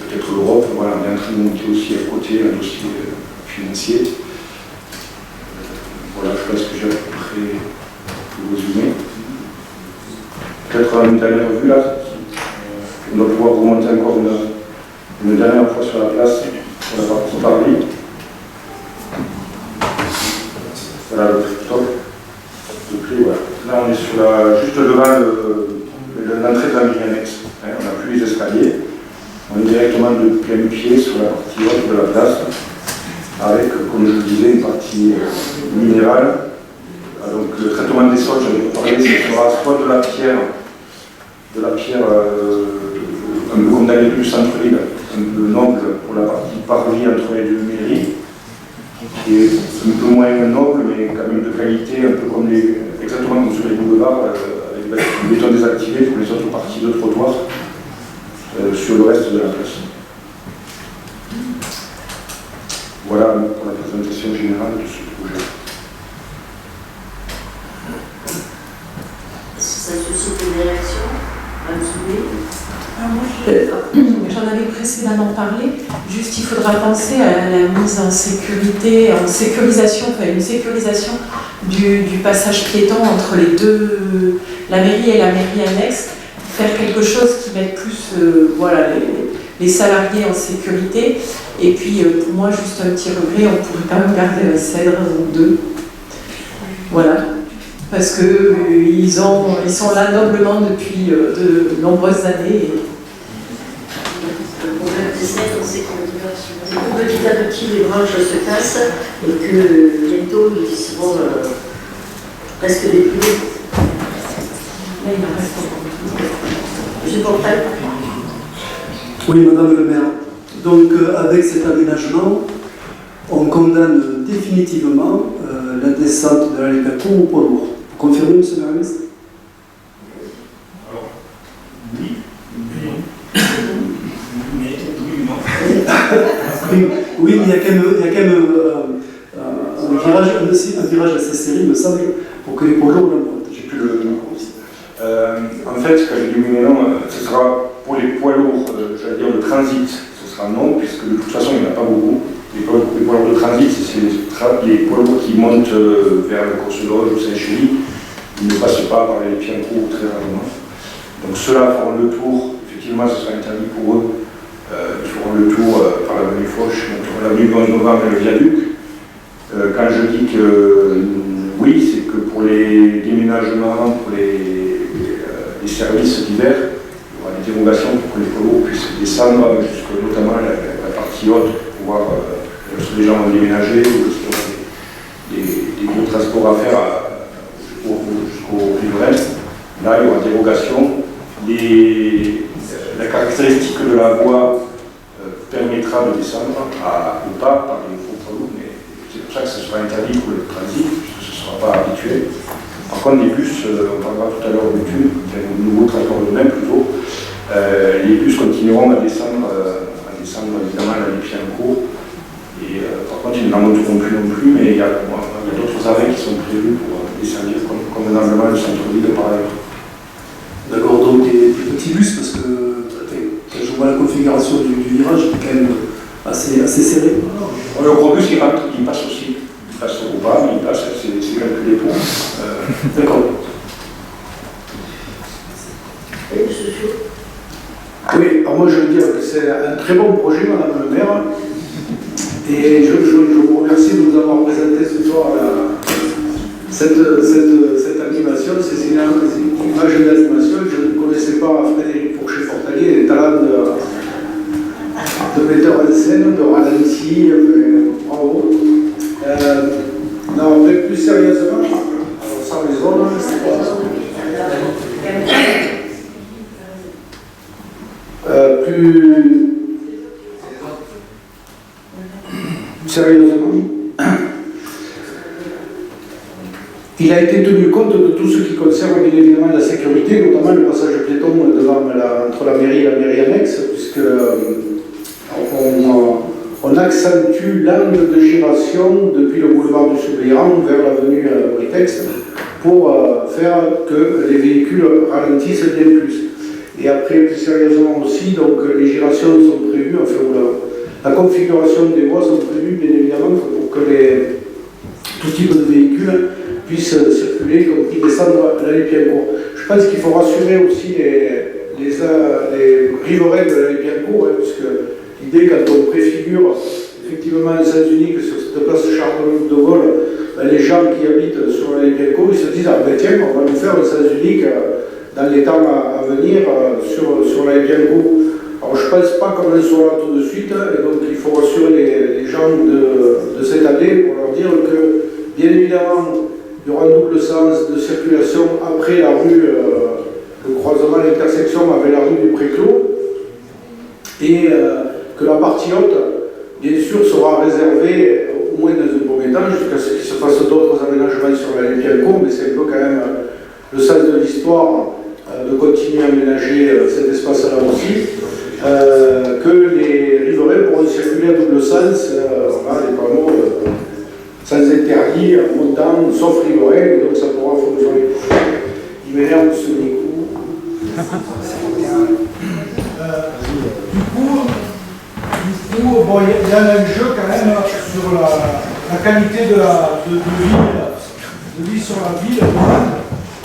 peut-être l'Europe. Voilà, on est en train de monter aussi à côté un dossier financier. Voilà, je pense que j'ai à peu près tout résumé. Peut-être une dernière vue là. On doit pouvoir remonter encore une dernière fois sur la place, sur la partie parvis. Voilà le top. Voilà. Là, on est juste devant l'entrée de la mairie annexe. Hein, on n'a plus les escaliers. On est directement de plein pied sur la partie haute de la place, avec, comme je le disais, une partie minérale. Donc le traitement des sols, j'en ai parlé, ce sera soit de la pierre un peu comme dans les rues centre-ville, un peu noble pour la partie parvis entre les deux mairies, qui est un peu moins noble, mais quand même de qualité, un peu comme exactement comme sur les boulevards, avec le béton désactivé pour les autres parties de trottoir sur le reste de la place. Voilà pour la présentation générale de ce projet. Ça suscite des réactions à me soulever. J'en avais précédemment parlé, juste il faudra penser à la mise en sécurité, en sécurisation, enfin une sécurisation du passage piéton entre les deux, la mairie et la mairie annexe, faire quelque chose qui mette plus voilà, les salariés en sécurité. Et puis pour moi, juste un petit regret, on pourrait quand même garder un cèdre ou deux. Voilà. Parce qu'ils sont là noblement depuis de nombreuses années. petit à petit les branches se cassent et que bientôt ils seront presque dépouillés. Là, il en reste encore. Monsieur Portal. Oui, Madame le maire. Donc, avec cet aménagement, on condamne définitivement la descente de la Lécacour au poids lourd. Vous confirmez, monsieur le maire? Oui, mais il y a quand même un virage assez serré, il me semble, pour que les poids lourds l'emportent. J'ai plus le nom. En fait, quand j'ai dit oui mais non, ce sera pour les poids lourds, j'allais dire de transit, ce sera non, puisque de toute façon il n'y en a pas beaucoup. Les poids lourds de transit, c'est les poids lourds qui montent vers le Course-Loge ou Saint-Chély. Ils ne passent pas par les Piencourt très rarement. Donc ceux-là feront le tour, effectivement ce sera interdit pour eux. Ils feront le tour par l'avenue Foch, donc l'avenue 11 novembre et le viaduc. Quand je dis que oui, c'est que pour les déménagements, pour les services d'hiver, il y aura des dérogations pour que les poids lourds puissent descendre jusqu'à notamment la partie haute pour pouvoir, lorsque les gens vont déménager ou lorsqu'il y aura des gros transports à faire jusqu'au riverain. Là, il y aura dérogation. La caractéristique de la voie permettra de descendre ou pas par les gros poids lourds, mais c'est pour ça que ce sera interdit pour le transit, puisque ce ne sera pas habituel. Par contre, les bus, on parlera tout à l'heure de bus, de nouveaux transports de même plutôt, les bus continueront à descendre évidemment à la Piencourt. Et par contre, ils ne la monteront plus non plus, mais il y a d'autres arrêts qui sont prévus pour descendre convenablement le centre-ville par ailleurs. D'accord, donc des petits bus, parce que quand je vois la configuration du virage, il est quand même assez serré. Le gros bus, il passe aussi. Il passe au pas, mais il passe, c'est quelques dépôts. D'accord. Et monsieur Chaud. Oui, alors moi je veux dire que c'est un très bon projet, Madame le maire. Et je vous remercie de nous avoir présenté ce soir cette animation, ces images d'animation. Je ne connaissais pas Frédéric Fourchet-Portalier, les talents de metteur en scène, de ralenti, bravo. Non, plus sérieusement, alors sans les zones, c'est pas plus sérieusement, il a été tenu compte de tout ce qui concerne bien évidemment la sécurité, notamment le passage piéton entre la mairie et la mairie annexe, puisque on accentue l'angle de giration depuis le boulevard du Suppléant vers l'avenue Britex pour faire que les véhicules ralentissent bien plus. Et après, plus sérieusement aussi, donc les girations sont prévues, la configuration des voies sont prévues bien évidemment pour que tout type de véhicules puissent circuler, y compris descendre l'allée Piencourt. Je pense qu'il faut rassurer aussi les riverains de l'allée Piencourt, puisque l'idée, quand on préfigure effectivement un sens unique sur cette place Charles de Gaulle, les gens qui habitent sur l'allée Piencourt, ils se disent ah ben tiens, on va nous faire un sens unique dans les temps à venir sur l'allée Piencourt. Alors je ne pense pas qu'on en soit là tout de suite, et donc il faut rassurer les gens de cette allée pour leur dire que bien évidemment il y aura un double sens de circulation après la rue, le croisement, l'intersection avec la rue du Préclos, et que la partie haute, bien sûr, sera réservée, au moins dans un premier temps, jusqu'à ce qu'il se fasse d'autres aménagements sur la Piencourt, mais c'est un peu quand même le sens de l'histoire de continuer à aménager cet espace-là aussi, que les riverains pourront circuler à double sens, les panneaux sans interdit, montant, sauf riverains, et donc ça pourra fonctionner. Il m'énerve ce Nico. Du coup, bon, il y a un enjeu quand même sur la qualité de vie sur la ville.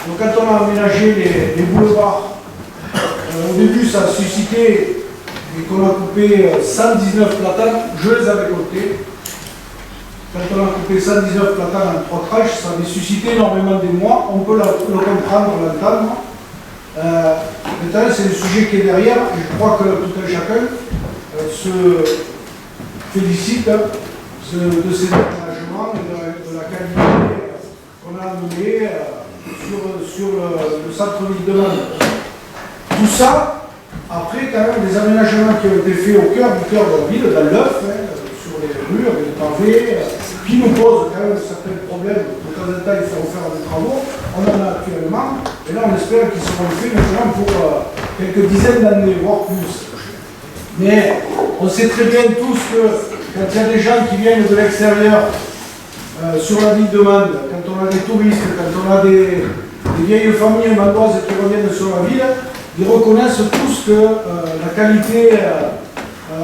Donc quand on a aménagé les boulevards, au début ça a suscité, et qu'on a coupé 119 platanes, je les avais comptés. Quand on a coupé 119 platanes en 3 tranches, ça avait suscité énormément d'émoi. On peut le comprendre, l'entendre. Maintenant, c'est le sujet qui est derrière. Et je crois que tout un chacun félicite de ces aménagements et de la qualité qu'on a amenée sur le centre-ville de Mantes. Tout ça, après quand même des aménagements qui ont été faits au cœur de la ville, dans l'œuf, sur les rues, avec les pavés, qui nous posent quand même certains problèmes. De temps en temps, il faut faire des travaux. On en a actuellement, et là on espère qu'ils seront faits maintenant pour quelques dizaines d'années, voire plus. Mais on sait très bien tous que quand il y a des gens qui viennent de l'extérieur sur la ville de Mantes, quand on a des touristes, quand on a des vieilles familles mandoises qui reviennent sur la ville, ils reconnaissent tous que la qualité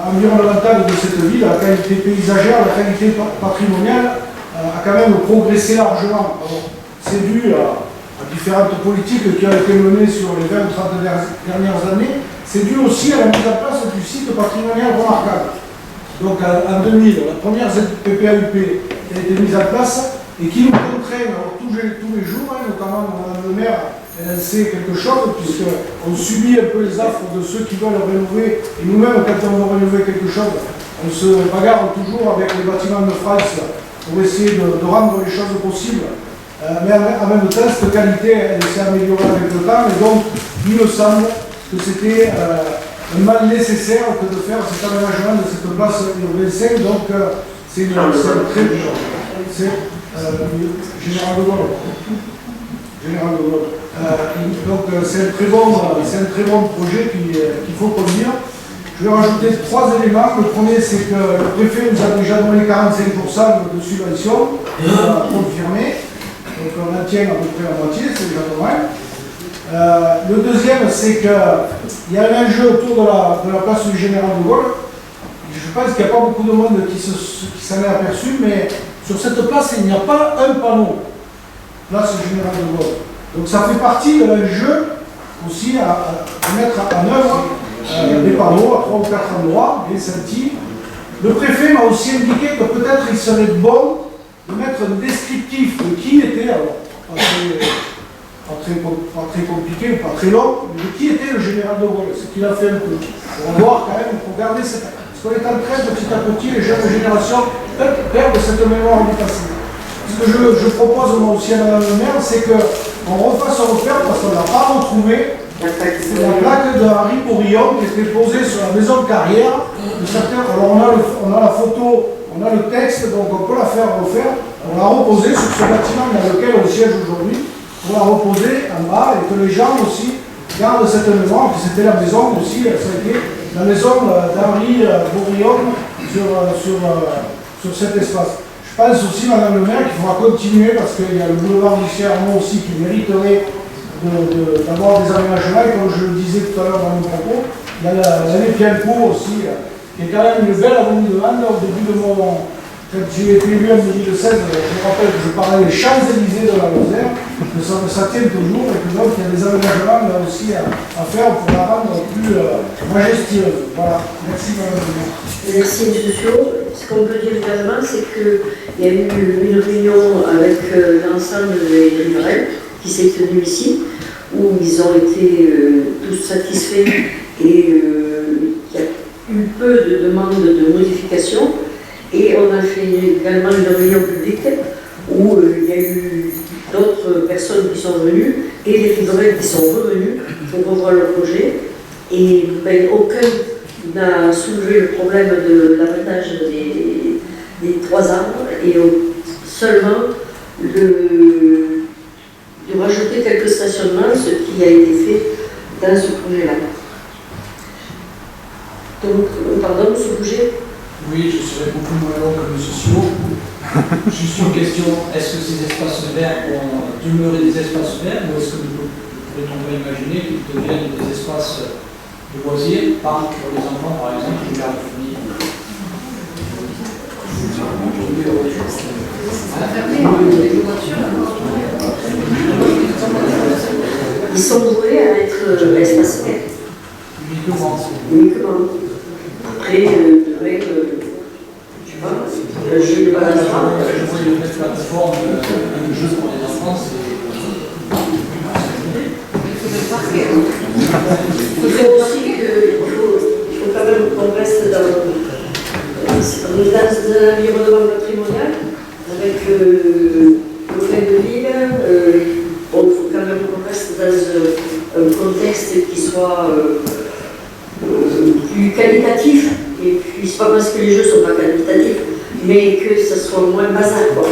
environnementale de cette ville, la qualité paysagère, la qualité patrimoniale a quand même progressé largement. C'est dû à différentes politiques qui ont été menées sur les 20 ou 30 dernières années. C'est dû aussi à la mise en place du site patrimonial remarquable. Donc en 2000, la première ZPPAUP a été mise en place et qui nous contraint tous les jours, notamment Mme le maire, elle sait quelque chose, puisqu'on subit un peu les affres de ceux qui veulent rénover, et nous-mêmes, quand on veut rénover quelque chose, on se bagarre toujours avec les bâtiments de France pour essayer de rendre les choses possibles. Mais en même temps, cette qualité, elle s'est améliorée avec le temps, et donc, il me semble que c'était un mal nécessaire que de faire cet aménagement de cette place urbaine. Donc, c'est très bien. C'est Général de Gaulle. Général de Gaulle. Donc c'est un très bon projet qu'il faut conduire. Je vais rajouter 3 éléments. Le premier, c'est que le préfet nous a déjà donné 45% de subvention, on a confirmé. Donc on en tient à peu près la moitié, c'est déjà pas mal. Le deuxième, c'est qu'il y a un enjeu autour de la place du Général de Gaulle. Je pense qu'il n'y a pas beaucoup de monde qui s'en est aperçu, mais sur cette place, il n'y a pas un panneau. Place du Général de Gaulle. Donc ça fait partie de l'enjeu aussi à mettre en œuvre des panneaux à 3 ou 4 endroits, des sentis. Le préfet m'a aussi indiqué que peut-être il serait bon de mettre un descriptif de qui était, alors pas très compliqué, pas très long, mais de qui était le Général de Gaulle, ce qu'il a fait un peu. Pour voir quand même, pour garder cette... Parce qu'on est en train de petit à petit, les jeunes générations perdent cette mémoire du passé. Ce que je propose moi aussi à Madame le maire, c'est qu'on refasse un repère parce qu'on n'a pas retrouvé la plaque d'Henri Bourillon qui était posée sur la maison de carrière. Alors on a la photo, on a le texte, donc on peut la faire refaire. On l'a reposer sur ce bâtiment dans lequel on siège aujourd'hui, pour la reposer en bas et que les gens aussi gardent cette mémoire, que c'était la maison aussi, ça a été la maison d'Henri Bourillon sur cet espace. Je pense aussi, Madame le maire, qu'il faudra continuer parce qu'il y a le boulevard du Cernon aussi qui mériterait d'avoir des aménagements. Et comme je le disais tout à l'heure dans mon propos, il y a l'allée Piencourt aussi, qui est quand même une belle avenue de Mantes. Au début de quand j'ai été élu en 2016, je me rappelle que je parlais des Champs-Élysées de la Lozère, que ça tient toujours et que donc il y a des aménagements là aussi à faire pour la rendre plus majestueuse. Voilà. Merci Madame le maire. Merci M. Chaud. Ce qu'on peut dire également, c'est qu'il y a eu une réunion avec l'ensemble des riverains qui s'est tenue ici, où ils ont été tous satisfaits et il y a eu peu de demandes de modification. Et on a fait également une réunion publique où il y a eu d'autres personnes qui sont venues et les riverains qui sont revenus pour revoir le projet. Et aucun n'a soulevé le problème de l'abattage des 3 arbres et seulement de rajouter quelques stationnements, ce qui a été fait dans ce projet-là. Donc, pardon, ce projet. Oui, je serai beaucoup moins long que M. Sio. Juste une question, est-ce que ces espaces verts vont demeurer des espaces verts ou est-ce que pourrait-on pas imaginer qu'ils deviennent des espaces de loisirs, parcs pour les enfants par exemple, ou garde de famille? Ils sont voués à être espaces verts. Uniquement. Après, je ne vois une plateforme de jeu pour les enfants, il faut aussi qu'il faut quand même qu'on reste dans un environnement patrimonial avec l'hôtel de ville. Bon, il faut quand même qu'on reste dans un contexte qui soit plus qualitatif. Et puis, c'est pas parce que les jeux sont pas qualitatifs, mais que ça soit moins bazar, quoi.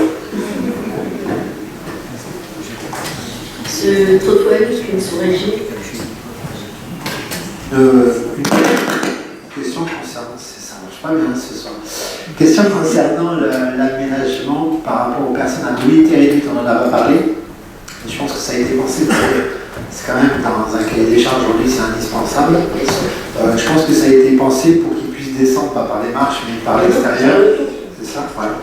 Ce trottoir, qui me sont régis. Une question concernant, ça marche pas bien ce soir. Question concernant l'aménagement par rapport aux personnes à mobilité réduite, on en a pas parlé. Je pense que ça a été pensé pour. C'est quand même dans un cahier des charges aujourd'hui, c'est indispensable. Je pense que ça a été pensé pour qu'ils puissent descendre, pas par les marches, mais par l'extérieur. C'est ça, voilà.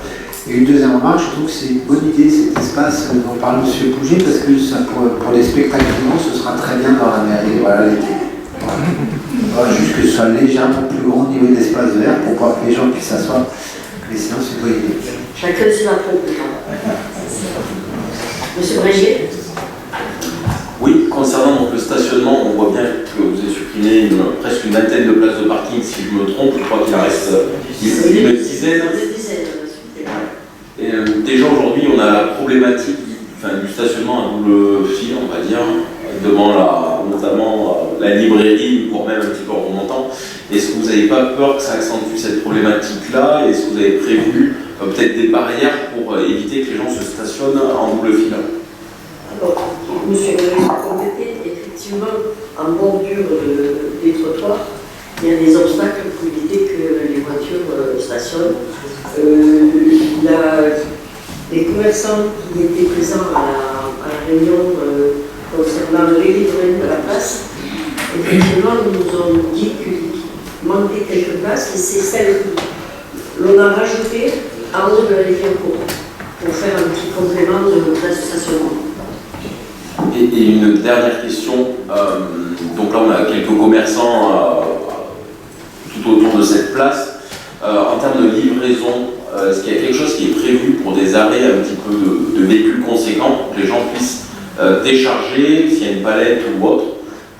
Et une deuxième remarque, je trouve que c'est une bonne idée cet espace dont parle M. Pouget, parce que ça, pour les spectacles vivants, ce sera très bien dans la mairie, voilà, l'été. Voilà, juste que ce soit légèrement plus grand au niveau de l'espace vert pour pouvoir que les gens puissent s'asseoir. Mais sinon, c'est une bonne idée. Chacun sur la propre. Monsieur Brégier. Oui, concernant donc le stationnement, on voit bien que vous avez supprimé presque une vingtaine de places de parking, si je me trompe, je crois qu'il en reste une dizaine. Et déjà aujourd'hui, on a la problématique du stationnement à double fil, on va dire, devant notamment la librairie, voire même un petit peu en remontant. Est-ce que vous n'avez pas peur que ça accentue cette problématique-là? Est-ce que vous avez prévu peut-être des barrières pour éviter que les gens se stationnent en double fil? Alors, monsieur le complété, effectivement, en bordure des trottoirs, il y a des obstacles pour éviter que les voitures stationnent. Les commerçants qui étaient présents à la réunion concernant le livrement de la place, effectivement, nous ont dit qu'il manquait quelques places, et c'est celles que l'on a rajoutées en haut de la Léviancourt pour faire un petit complément de place de stationnement. Et une dernière question, donc là on a quelques commerçants tout autour de cette place. En termes de livraison, est-ce qu'il y a quelque chose qui est prévu pour des arrêts un petit peu de véhicules conséquents, pour que les gens puissent décharger, s'il y a une palette ou autre,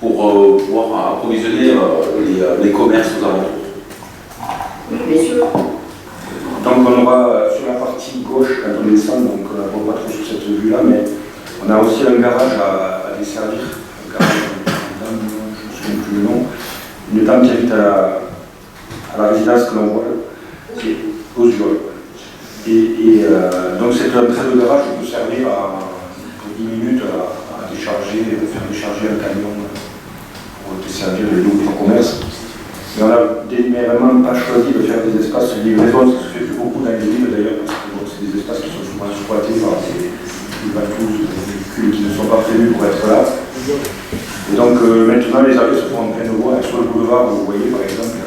pour pouvoir approvisionner les commerces aux alentours? Bien sûr. Donc on aura sur la partie gauche, quand on descend, donc on ne voit pas trop sur cette vue-là, mais on a aussi un garage à desservir, un garage, je ne me souviens plus le nom, une dame qui habite à la résidence que l'on voit là, qui est aux yeux. Et donc c'est un trait de garage qui peut servir pour 10 minutes à décharger, faire décharger un camion pour desservir les locaux de commerce. Mais on n'a délibérément pas choisi de faire des espaces de livraison, ce qui se fait plus beaucoup dans les villes d'ailleurs, parce que c'est des espaces qui sont souvent exploités par des bateaux, des véhicules qui ne sont pas prévus pour être là. Et donc maintenant les arrêts se font en pleine voie, sur le boulevard, vous voyez par exemple, ne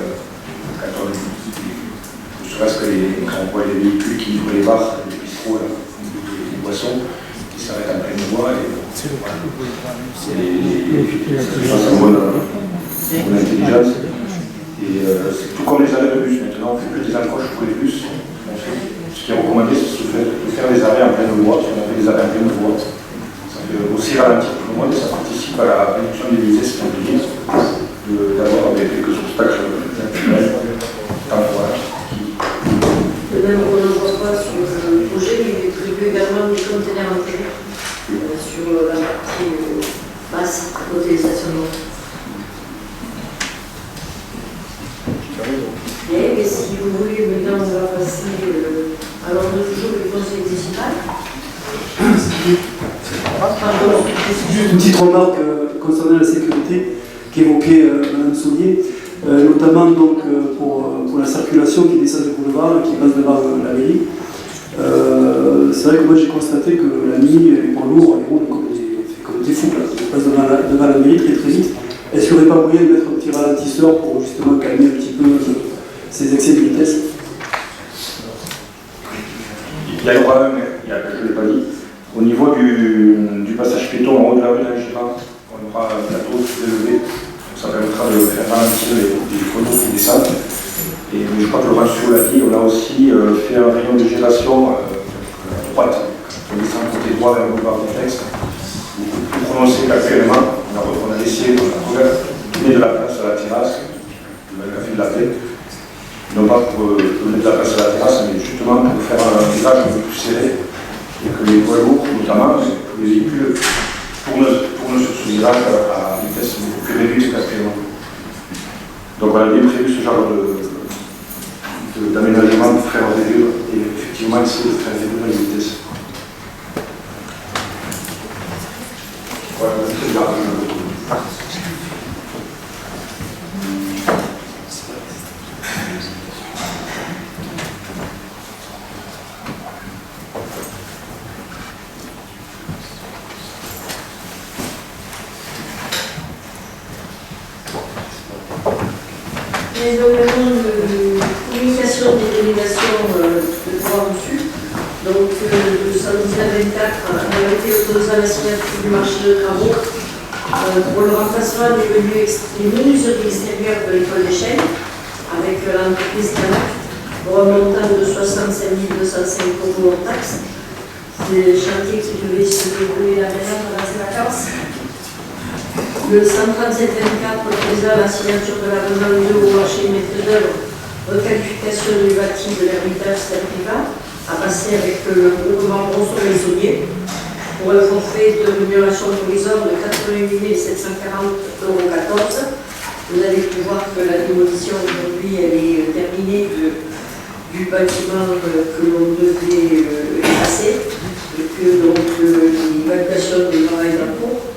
serait-ce que quand on voit les véhicules qui livrent les bars, les bistrots, les boissons, qui s'arrêtent en pleine voie. C'est une bonne intelligence. Et c'est tout comme les arrêts de bus maintenant, on ne fait plus des accroches pour les bus. Ce qui est recommandé, c'est de faire des arrêts en pleine voie, si on a fait des arrêts en pleine voie. Ça fait aussi ralentir tout le monde et ça participe à la réduction des vitesses immobilières, d'avoir quelques obstacles naturels, temporaires. De même, on ne voit pas sur le projet, mais il est prévu également des conteneurs intérieurs sur la partie basse à côté des stationnements. Bien, mais si vous voulez, maintenant on va passer à l'ordre du jour du conseil municipal. Juste une petite remarque concernant la sécurité qu'évoquait Mme Saunier, notamment donc, pour la circulation qui descend du boulevard et qui passe devant la mairie. C'est vrai que moi j'ai constaté que la nuit, les poids lourds, ils roulent comme des fous, là. Ils passent devant la mairie très vite. Est-ce qu'il n'y aurait pas moyen de mettre un petit ralentisseur pour justement calmer un petit peu ces excès de vitesse? Il y aura un, je ne l'ai pas dit, au niveau du passage piéton en haut de la rue d'Angéra, on aura un plateau élevé, ça permettra de faire ralentir les photos qui descendent. Et je crois que le Rancio l'a dit, on a aussi fait un rayon de gélation à droite, on descend côté droit vers le boulevard du texte, beaucoup plus prononcé qu'actuellement. On a essayé de donner de la place à la terrasse, le café de la paix, non pas pour donner de la place à la terrasse, mais juste justement pour faire un virage un peu plus serré et que les poids lourds, notamment, que les véhicules tournent sur ce virage à vitesse beaucoup plus réduite qu'actuellement. Donc on a bien prévu ce genre d'aménagement pour faire réduire et effectivement essayer de faire réduire les vitesses. Voilà, c'est là. Les documents de communication des délégations de droit reçu, donc le 119-24 a été autorisé à la signature du marché de travaux pour le remplacement des menuiseries extérieures de l'école des Chênes avec l'entreprise Canac pour un montant de 65 205 € hors taxe. C'est le chantier qui devait se dérouler la dernière pendant ces vacances. Le 137-24 autorisé à la signature de la demande au marché maître d'œuvre requalification du bâti de l'héritage Saint-Privat à passer avec le groupement Bronson-les-Sauniers pour un forfait de rémunération provisoire de 88 740,14 €. Vous allez pu voir que la démolition aujourd'hui elle est terminée du bâtiment que l'on devait effacer et que donc l'évaluation des travaux en cours.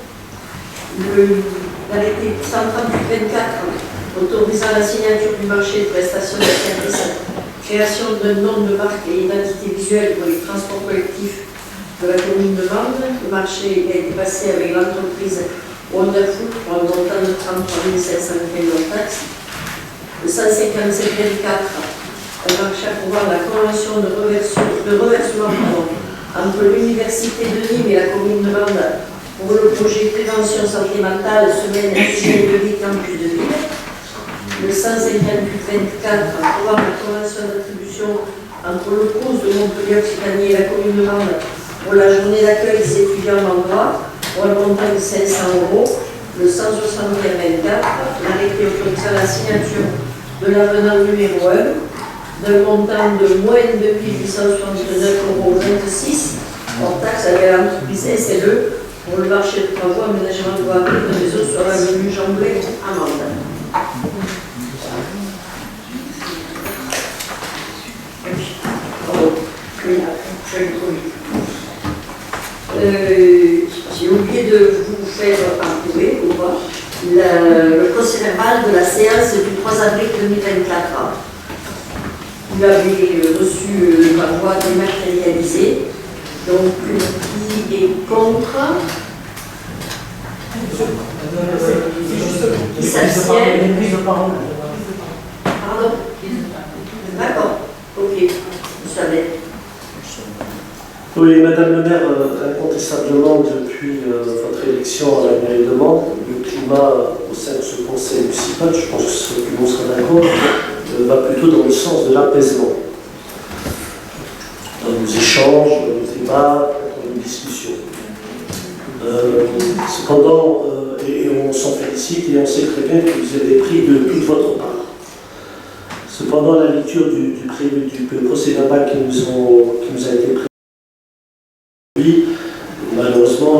L'arrêté 138-24 autorisant la signature du marché de prestation de services, création d'un nom de marque et identité visuelle pour les transports collectifs de la commune de Mende. Le marché a été passé avec l'entreprise Wonderful pour un montant de 33 715 € taxes. Le 157-24 a marché à pouvoir la convention de reversement entre l'Université de Nîmes et la commune de Mende pour le projet prévention santé mentale, semaine hygiène de vie, campus de ville. Le 158-24 approuvant la convention d'attribution entre le COUS de Montpellier-Occitanie et la commune de Mende pour la journée d'accueil des étudiants en droit pour un montant de 500 €. Le 161-24 l'arrêté autorisant la signature de l'avenant numéro 1 d'un montant de moins de 2869,26 € hors taxe avec l'entreprise SLE pour le marché de travaux, aménagement de voirie de réseau sur l'avenue Jean-Blé à Mende. J'ai oublié de vous faire approuver ou pas le procès verbal de la séance du 3 avril 2024. Vous l'avez reçu par voie dématérialisée. Donc, qui est contre? Qui s'abstient? Pardon? D'accord, ok, vous savez. Oui, Madame le maire, incontestablement, depuis votre élection à la mairie de Mende, le climat au sein de ce conseil municipal, je pense que tout le monde sera d'accord, va plutôt dans le sens de l'apaisement. Dans nos échanges, dans nos débats, dans nos discussions. Cependant, et on s'en félicite et on sait très bien que vous avez pris de toute votre part. Cependant, la lecture du procès verbal qui nous a été prévu, malheureusement,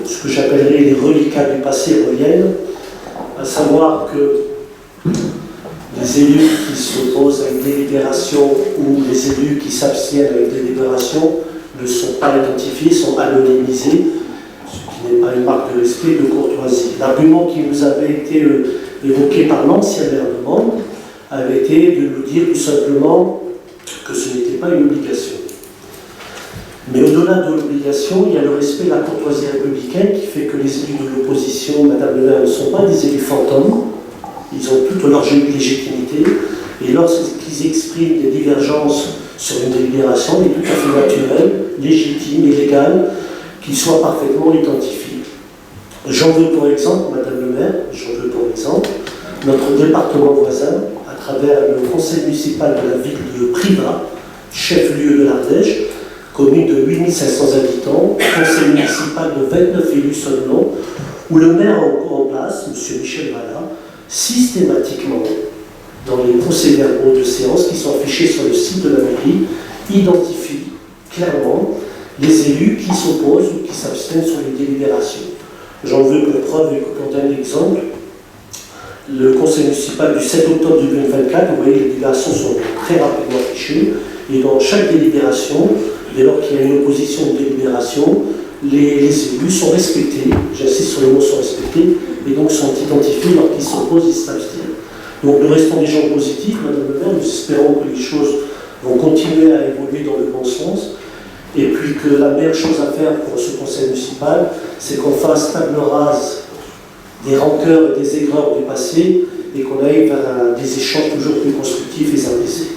ce que j'appellerais les reliquats du passé reviennent, à savoir que les élus qui s'opposent à une délibération ou les élus qui s'abstiennent à une délibération ne sont pas identifiés, sont anonymisés, ce qui n'est pas une marque de respect, de courtoisie. L'argument qui nous avait été évoqué par l'ancien maire de Mende avait été de nous dire tout simplement que ce n'était pas une obligation. Mais au-delà de l'obligation, il y a le respect de la courtoisie républicaine qui fait que les élus de l'opposition, Madame le maire, ne sont pas des élus fantômes. Ils ont toute leur légitimité, et lorsqu'ils expriment des divergences sur une délibération, il est tout à fait naturel, légitime et légal qu'ils soient parfaitement identifiés. J'en veux pour exemple, Madame le maire, notre département voisin, à travers le conseil municipal de la ville de Privas, chef-lieu de l'Ardèche, commune de 8500 habitants, conseil municipal de 29 élus seulement, où le maire en place, M. Michel Vallat, systématiquement, dans les procès-verbaux de séance qui sont affichés sur le site de la mairie, identifie clairement les élus qui s'opposent ou qui s'abstiennent sur les délibérations. J'en veux pour preuve, et pour donner un exemple, le conseil municipal du 7 octobre 2024, vous voyez, les délibérations sont très rapidement affichées, et dans chaque délibération, dès lors qu'il y a une opposition de délibération, les élus sont respectés, j'insiste sur le mot sont respectés, et donc sont identifiés lorsqu'ils s'opposent et s'abstiennent. Donc nous restons des gens positifs, Madame le maire, nous espérons que les choses vont continuer à évoluer dans le bon sens, et puis que la meilleure chose à faire pour ce conseil municipal, c'est qu'on fasse table rase des rancœurs et des aigreurs du passé, et qu'on aille vers des échanges toujours plus constructifs et apaisés.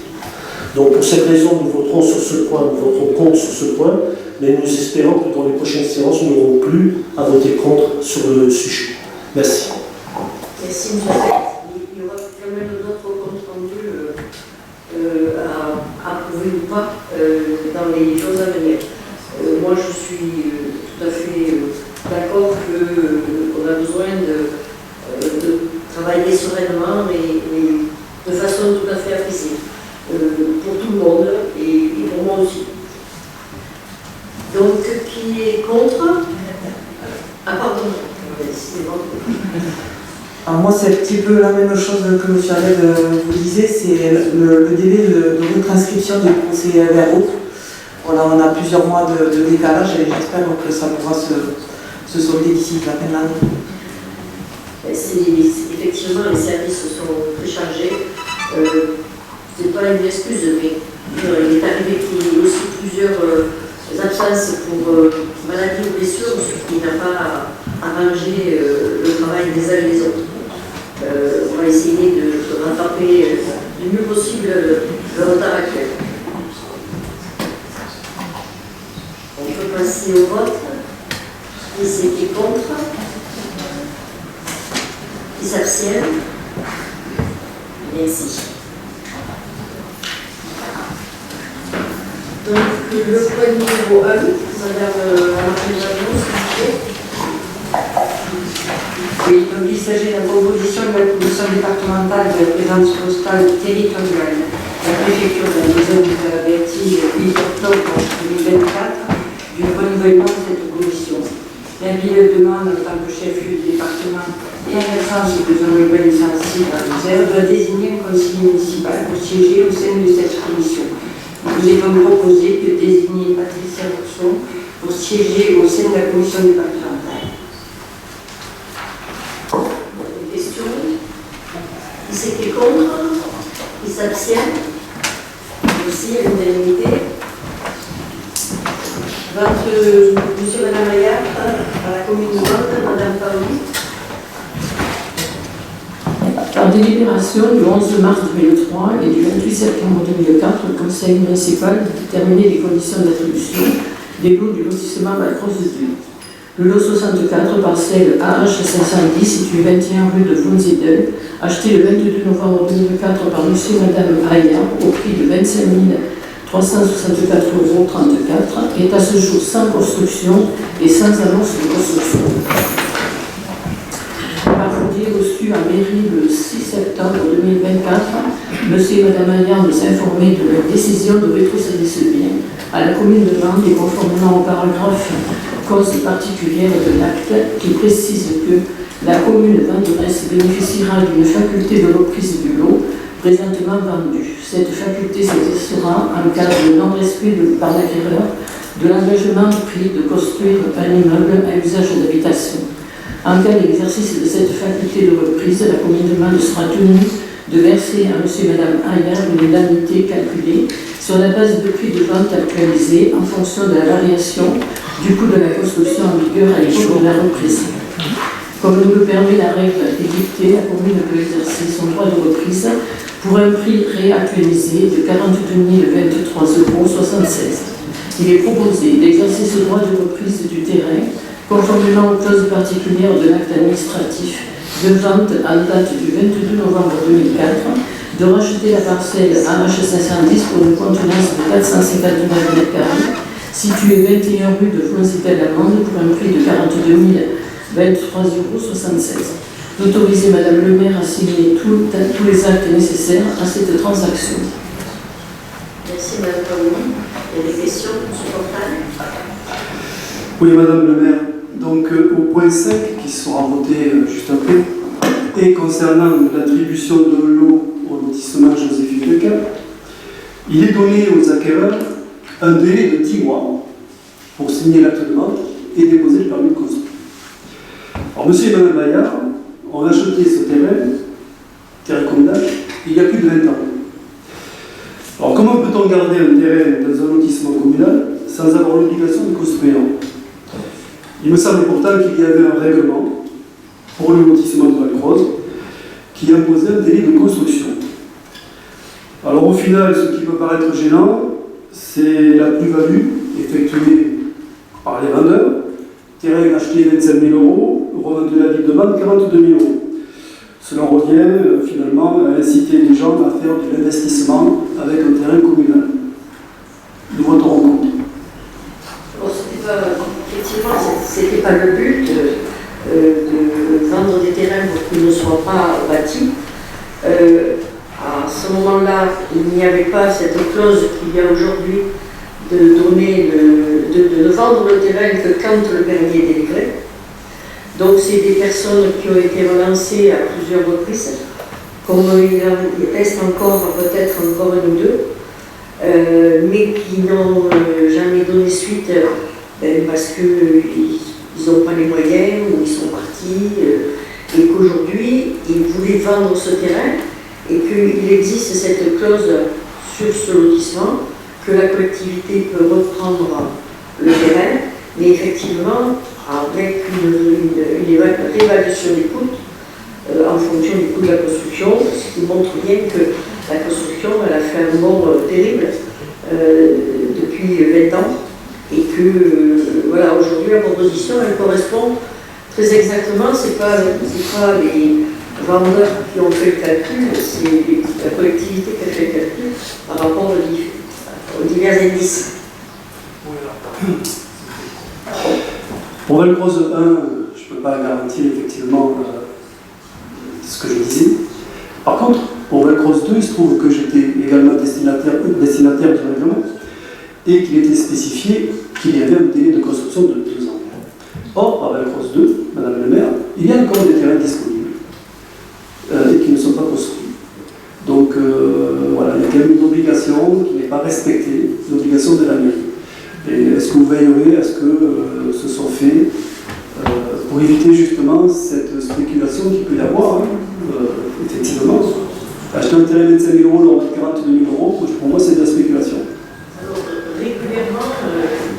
Donc pour cette raison, nous voterons sur ce point, nous voterons contre sur ce point, mais nous espérons que dans les prochaines séances, nous n'aurons plus à voter contre sur le sujet. Merci. Merci, M. Il y aura quand même d'autres comptes rendus à approuver ou pas dans les jours à venir. Moi, je suis tout à fait d'accord qu'on a besoin de travailler sereinement et de façon tout à fait apaisée pour tout le monde et pour moi aussi. Donc, qui est contre? Ah, pardon, décidément. Alors moi, c'est un petit peu la même chose que M. Aled vous disait, c'est le délai de retranscription du procès verbaux. Voilà, on a plusieurs mois de décalage et j'espère que ça pourra se solder d'ici la fin de l'année. Effectivement, les services sont très chargés. C'est pas une excuse, mais il est arrivé qu'il y ait aussi plusieurs absences pour maladie ou blessure, ce qui n'a pas arrangé le travail des uns et des autres. On va essayer de rattraper le mieux possible le retard actuel. On peut passer au vote. Qui c'est qui est contre? Qui s'abstiennent? Merci. Donc, le point numéro 1, Madame Marie-Jeanne, s'il vous plaît. Oui, donc il s'agit de la proposition de la commission départementale de la présence postale territoriale de la préfecture de la maison de la Bertille le 8 octobre 2024 du renouvellement de cette commission. La ville demande, en tant que chef-lieu du département et en l'absence de zone urbaine sensible à l'Isère, de désigner un conseiller municipal pour siéger au sein de cette commission. Nous avons proposé de désigner Patricia Rousseau pour siéger au sein de la commission départementale. Des questions? Qui c'est qui est contre? Qui s'abstient? Aussi à l'unanimité. Monsieur et Madame Maillard, à la commune de Nantes, Madame Paoli. Par délibération du 11 mars 2003 et du 28 septembre 2004, le Conseil municipal a déterminé les conditions d'attribution des lots du lotissement Malcrosse de Dieu. Le lot 64, parcelle AH 510, situé 21 rue de Wunsiedel, acheté le 22 novembre 2004 par M. et Madame Aya au prix de 25 364,34 €, est à ce jour sans construction et sans annonce de construction. Par courrier reçu à mairie le 6 septembre 2024, M. et Mme Aya nous informaient de leur décision de rétrocéder ce bien à la commune de Nantes et conformément au paragraphe cause particulière de l'acte qui précise que la commune venderesse bénéficiera d'une faculté de reprise du lot présentement vendue. Cette faculté s'exercera en cas de non-respect par l'acquéreur de l'engagement pris de construire un immeuble à usage d'habitation. En cas d'exercice de cette faculté de reprise, la commune de Nantes sera tenue de verser à M. et Mme Aya une indemnité calculée sur la base de prix de vente actualisé en fonction de la variation du coût de la construction en vigueur à l'époque de la reprise. Comme nous le permet la règle édictée, la commune peut exercer son droit de reprise pour un prix réactualisé de 42 023,76 €. Il est proposé d'exercer ce droit de reprise du terrain conformément aux clauses particulières de l'acte administratif de vente en date du 22 novembre 2004, de racheter la parcelle AH510 pour une contenance de 459 m², située 21 rue de Fonsitel-Amande pour un prix de 42 023,76 €. D'autoriser Madame le maire à signer tous les actes nécessaires à cette transaction. Merci. Merci Mme Paoli. Il y a des questions, M. Portal? Oui, Madame le maire. Donc, au point 5, qui sera voté juste après, et concernant l'attribution de l'eau au lotissement Joséphine Lequel, il est donné aux acquéreurs un délai de 10 mois pour signer l'acte de vente et déposer le permis de construire. Alors, monsieur et Madame Maillard ont acheté ce terrain communal, il y a plus de 20 ans. Alors, comment peut-on garder un terrain dans un lotissement communal sans avoir l'obligation de construire? Il me semble pourtant qu'il y avait un règlement pour le lotissement de Val-Croze qui imposait un délai de construction. Alors au final, ce qui peut paraître gênant, c'est la plus-value effectuée par les vendeurs. Terrain acheté 25 000 €, revendu à la ville de vente 42 000 €. Cela revient finalement à inciter les gens à faire de l'investissement avec un terrain communal. Nous voterons contre. Bon, effectivement, ce n'était pas le but de vendre des terrains pour qu'ils ne soient pas bâtis. À ce moment-là, il n'y avait pas cette clause qu'il y a aujourd'hui de vendre le terrain que quand le permis est délivré. Donc c'est des personnes qui ont été relancées à plusieurs reprises, comme il reste encore peut-être encore un ou deux, mais qui n'ont jamais donné suite parce qu'ils n'ont pas les moyens ou ils sont partis, et qu'aujourd'hui ils voulaient vendre ce terrain et qu'il existe cette clause sur ce lotissement que la collectivité peut reprendre le terrain, mais effectivement avec une réévaluation des coûts en fonction du coût de la construction, ce qui montre bien que la construction elle a fait un bond terrible depuis 20 ans et que voilà, aujourd'hui la proposition elle correspond très exactement, c'est pas les vendeurs qui ont fait le calcul, c'est la collectivité qui a fait le calcul par rapport aux divers indices. Pour Val-Croze 1, je ne peux pas garantir effectivement ce que je disais. Par contre, pour Val-Croze 2, il se trouve que j'étais également destinataire du règlement et qu'il était spécifié qu'il y avait un délai de construction de 2 ans. Or, à Val-Croze 2, Madame le maire, il y a encore des terrains disponibles et qui ne sont pas construits. Donc voilà, il y a quand même une obligation qui n'est pas respectée, l'obligation de la mairie. Et est-ce que vous veillerez à ce que ce soit fait pour éviter justement cette spéculation qu'il peut y avoir, effectivement. Acheter un terrain de 25 000 €, leur 42 000 €, pour moi c'est de la spéculation. Alors, régulièrement,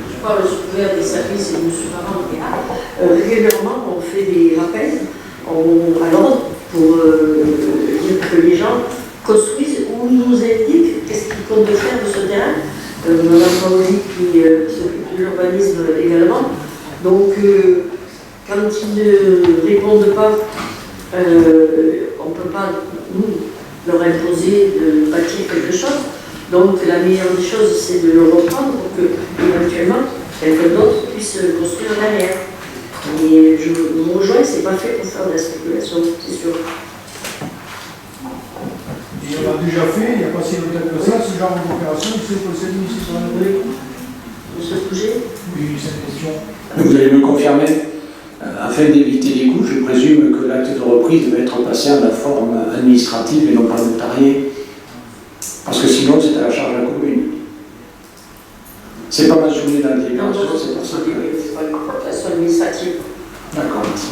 je parle sous couvert des services et de M. Parent, régulièrement on fait des rappels à l'ordre pour dire que les gens construisent ou nous indiquent qu'est-ce qu'ils comptent faire de ce terrain. Mme Paoli qui s'occupe de l'urbanisme également. Donc, quand ils ne répondent pas, on ne peut pas, nous, leur imposer de bâtir quelque chose. Donc, la meilleure des choses, c'est de le reprendre pour que, éventuellement, quelqu'un d'autre puisse construire derrière. Mais je me rejoins, c'est pas fait pour faire de la spéculation, c'est sûr. Et on a déjà fait, il n'y a pas si longtemps que ça, ce genre d'opération, c'est conseil municipal. Monsieur Pouget? Oui, cette question. Vous allez me confirmer, afin d'éviter les coûts, je présume que l'acte de reprise devait être passé à la forme administrative et non pas notariée, parce que sinon c'est à la charge de la commune. C'est pas mentionné dans la délibération, c'est pour ça que... C'est pas une cotation administrative. D'accord, merci.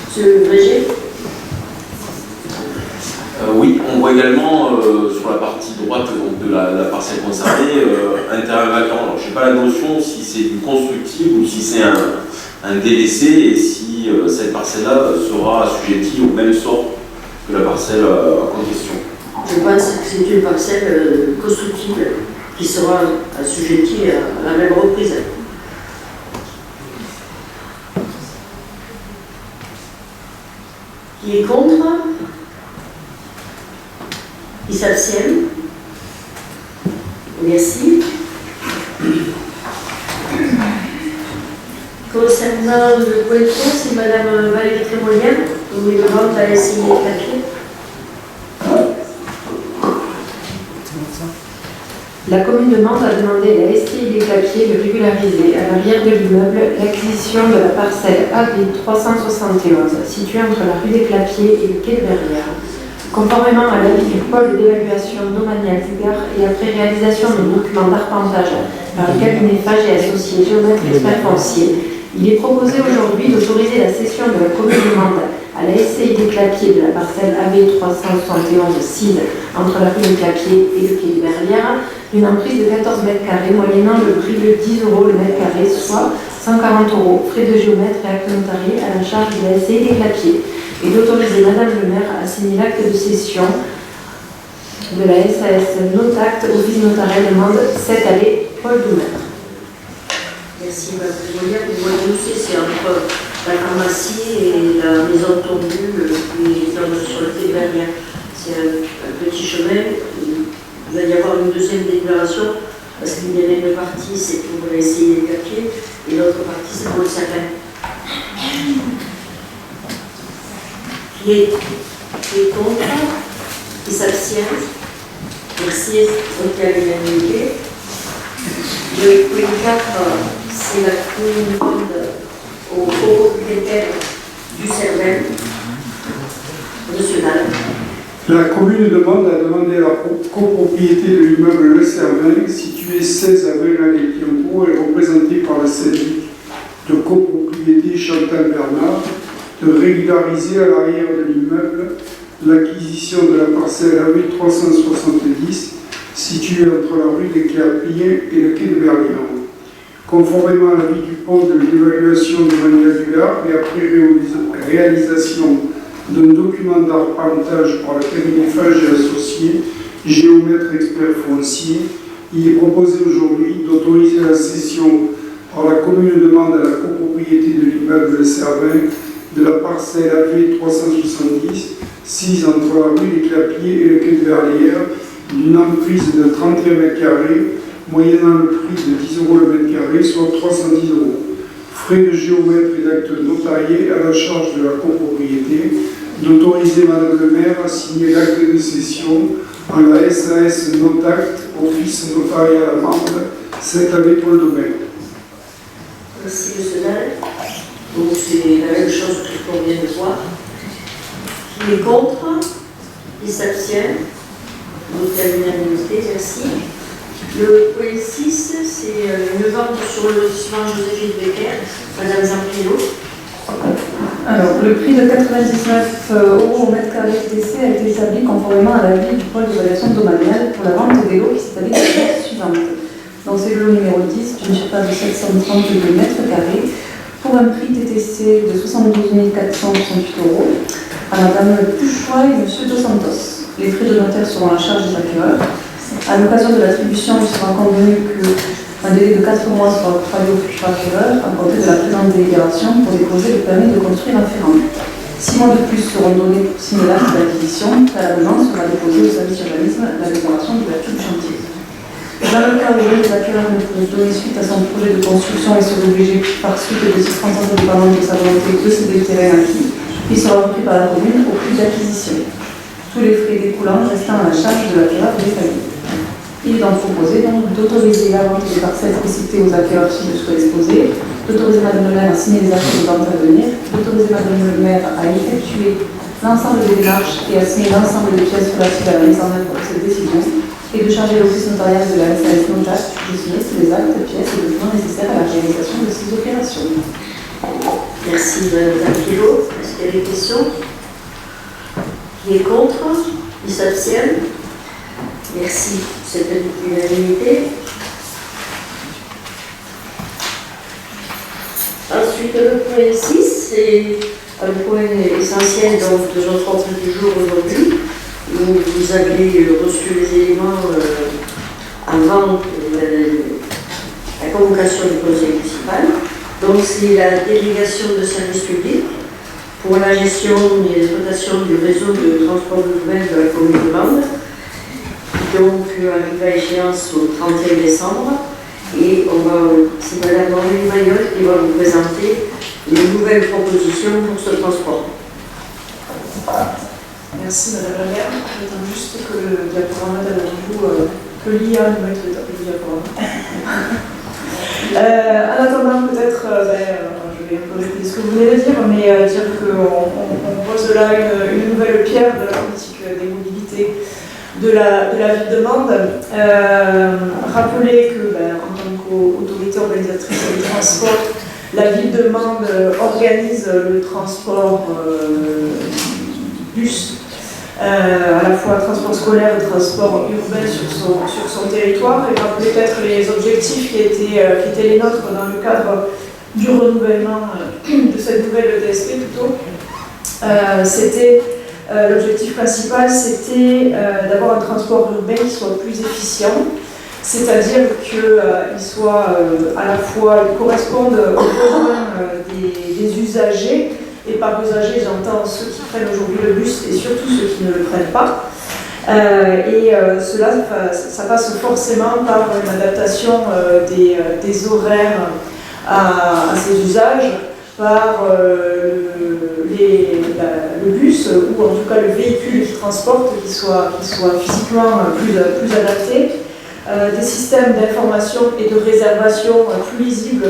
Monsieur Vrégé? Oui, on voit également sur la partie droite donc, de la parcelle concernée un terrain vacant. Alors, je n'ai pas la notion si c'est du constructible ou si c'est un délaissé et si cette parcelle-là sera assujettie au même sort que la parcelle en question. Je pense que c'est une parcelle constructible qui sera assujettie à la même reprise. Qui est contre? Qui s'abstiennent? Merci. Concernant le point 3, c'est Mme Valérie Trémolière. On me demande d'aller signer le papier. La commune de Mende a demandé à la SCI des Clapiers de régulariser à l'arrière de l'immeuble l'acquisition de la parcelle AB 371 située entre la rue des Clapiers et le quai de Verrières. Conformément à l'avis du pôle d'évaluation domaniale du Gard et après réalisation de documents d'arpentage par le cabinet Fage et associés géomètres experts fonciers, il est proposé aujourd'hui d'autoriser la cession de la commune de Mende à la SCI des Clapiers de la parcelle AB 371 CID entre la rue des Clapiers et le quai de Verrières d'une emprise de 14 mètres carrés moyennant le prix de 10 € le mètre carré, soit 140 €, frais de géomètre et acte notarié à la charge de la SCI des Clapiers, et d'autoriser Madame le maire à signer l'acte de cession de la SAS Notact, office notarial de Mende, 7 allée Paul Doumer. Merci, Mme Prévoyère. Vous voyez aussi, c'est entre la pharmacie et la maison tondue qui est sur le quai de Verrières. C'est un petit chemin. Il va y avoir une deuxième déclaration parce qu'il y en a une partie, c'est pour essayer les papiers, et l'autre partie, c'est pour le sapin. Qui est contre? Qui s'abstient? Merci. Donc il y a l'unanimité. Le point 4, c'est la commune demande au propriétaire du Cervin. Monsieur Dalle. La commune de Mende a demandé la copropriété de l'immeuble Le Cervin, situé 16 avenue Laguet-Piencourt et représenté par le syndic de copropriété Chantal Bernard, de régulariser à l'arrière de l'immeuble l'acquisition de la parcelle AB 370 située entre la rue des Clapiers et le quai de Verrières. Conformément à l'avis du pôle de l'évaluation de Manuel Dugard et après réalisation d'un document d'arpentage par le cabinet Fage et associés, géomètre expert foncier, il est proposé aujourd'hui d'autoriser la cession par la commune de Mende à la copropriété de l'immeuble Le Cervin de la parcelle AB 370, sise entre la rue des Clapiers et le quai de Verrières, d'une emprise de 31 mètres carrés, moyennant le prix de 10 € le mètre carré, soit 310 €. Frais de géomètre et d'acte notarié à la charge de la copropriété, d'autoriser Madame le maire à signer l'acte de cession en la SAS Notact, office notarial à Mende, 7 allée Paul Domaine. Merci, M. Dalle. Donc c'est la même chose que qu'on vient de voir. Qui est contre? Qui s'abstient? Donc il y a l'unanimité, merci. Le point 6, c'est une vente sur le lotissement Joséphine Becker, Madame Zampiello. Alors, le prix de 99 € au mètre carré TTC a été établi conformément à l'avis du pôle d'évaluation domaniale pour la vente des lots qui s'établit de la manière suivante. Donc, c'est le lot numéro 10 d'une surface de 732 mètres carrés pour un prix TTC de 72 468 € à Madame Puchois et Monsieur Dos Santos. Les frais de notaire seront à la charge des acquéreurs. À l'occasion de l'attribution, il sera convenu qu'un délai de 4 mois sera octroyé au futur acquéreur à compter de la présente délibération pour déposer le permis de construire afférent. 6 mois de plus seront donnés pour signer l'acte d'acquisition. Préalablement sera déposé au service d'urbanisme la déclaration d'ouverture du chantier. Dans le cas où les acquéreurs ne pourraient donner suite à son projet de construction et seraient obligés, par suite de circonstances indépendantes de sa volonté, de céder le terrain acquis, il sera repris par la commune au prix d'acquisition. Tous les frais découlants restant à la charge de l'acquéreur défaillant. Il est donc proposé d'autoriser la vente des parcelles précitées aux acquéreurs ci-dessous exposés, d'autoriser Madame le maire à signer les actes de vente à venir, d'autoriser Madame le maire à effectuer l'ensemble des démarches et à signer l'ensemble des pièces relatives à la mise en œuvre de cette décision, et de charger l'office notarial de la SAS Notact de signer tous les actes, pièces et documents nécessaires à la réalisation de ces opérations. Merci Mme Zampiello. Est-ce qu'il y a des questions? Qui est contre? Qui s'abstient? Merci. C'est l'unanimité. Ensuite, le point 6, c'est un point essentiel donc, de notre ordre du jour aujourd'hui. Vous avez reçu les éléments avant la convocation du conseil municipal. Donc, c'est la délégation de services publics pour la gestion et l'exploitation du réseau de transport urbain de la commune de Mende. Donc, arrive à échéance au 31 décembre. Et c'est Mme Aurélie Mayol qui va vous présenter les nouvelles propositions pour ce transport. Merci Madame la maire. J'attends juste que le diaporama d'avant vous que l'IA nous mette obligatoirement. En attendant, peut-être, je vais un peu répéter ce que vous venez de dire, mais dire qu'on pose là une nouvelle pierre de la politique des mobilités de la ville de Mende. Rappeler que, en tant qu'autorité organisatrice du transport, la ville de Mende organise le transport bus, à la fois transport scolaire et transport urbain sur son territoire, et rappeler peut-être les objectifs qui étaient les nôtres dans le cadre du renouvellement de cette nouvelle DSP plutôt. L'objectif principal, c'était d'avoir un transport urbain qui soit plus efficient, c'est-à-dire qu'il soit à la fois, il corresponde aux besoins des usagers, et par usagers j'entends ceux qui prennent aujourd'hui le bus et surtout ceux qui ne le prennent pas. Cela, ça passe forcément par une adaptation des horaires à ces usages, par le bus, ou en tout cas le véhicule qui transporte, qui soit physiquement plus adapté, des systèmes d'information et de réservation plus lisibles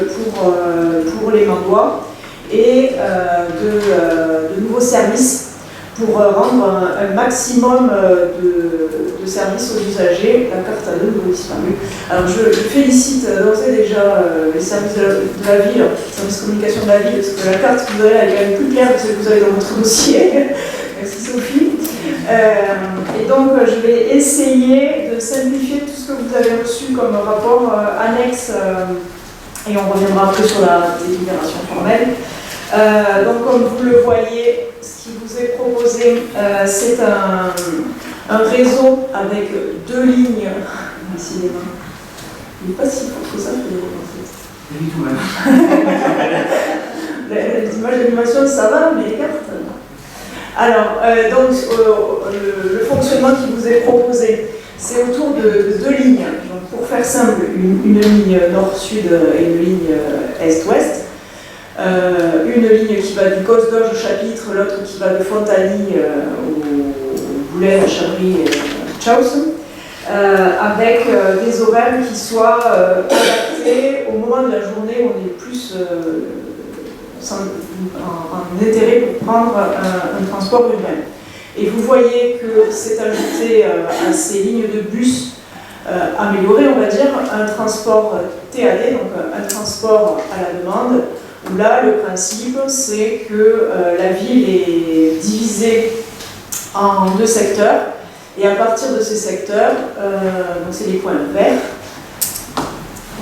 pour les Mendois, et de nouveaux services pour rendre un maximum de services aux usagers. La carte a de nouveau disparu. Alors je félicite d'ores et déjà les services de la ville, les services de communication de la ville, parce que la carte que vous avez, elle est quand même plus claire que celle que vous avez dans votre dossier. Merci Sophie. Et donc je vais essayer de simplifier tout ce que vous avez reçu comme rapport annexe, et on reviendra après sur la délibération formelle. Donc comme vous le voyez, ce qui vous est proposé, c'est un réseau avec 2 lignes. Décidément. Il n'est pas si fort que ça, en fait. Les images d'animation, ça va, mais les cartes, non. Alors, donc, le fonctionnement qui vous est proposé, c'est autour de 2 lignes. Donc, pour faire simple, une ligne nord-sud et une ligne est-ouest. Une ligne qui va du Cosdoge au Chapitre, l'autre qui va de Fontany au Boulet, à Chabris et à Chaus, avec des horaires qui soient adaptés au moment de la journée où on est plus en intérêt pour prendre un transport urbain. Et vous voyez que c'est ajouté à ces lignes de bus améliorées, on va dire, un transport TAD, donc un transport à la demande, où là, le principe, c'est que la ville est divisée en 2 secteurs, et à partir de ces secteurs, donc c'est les points verts,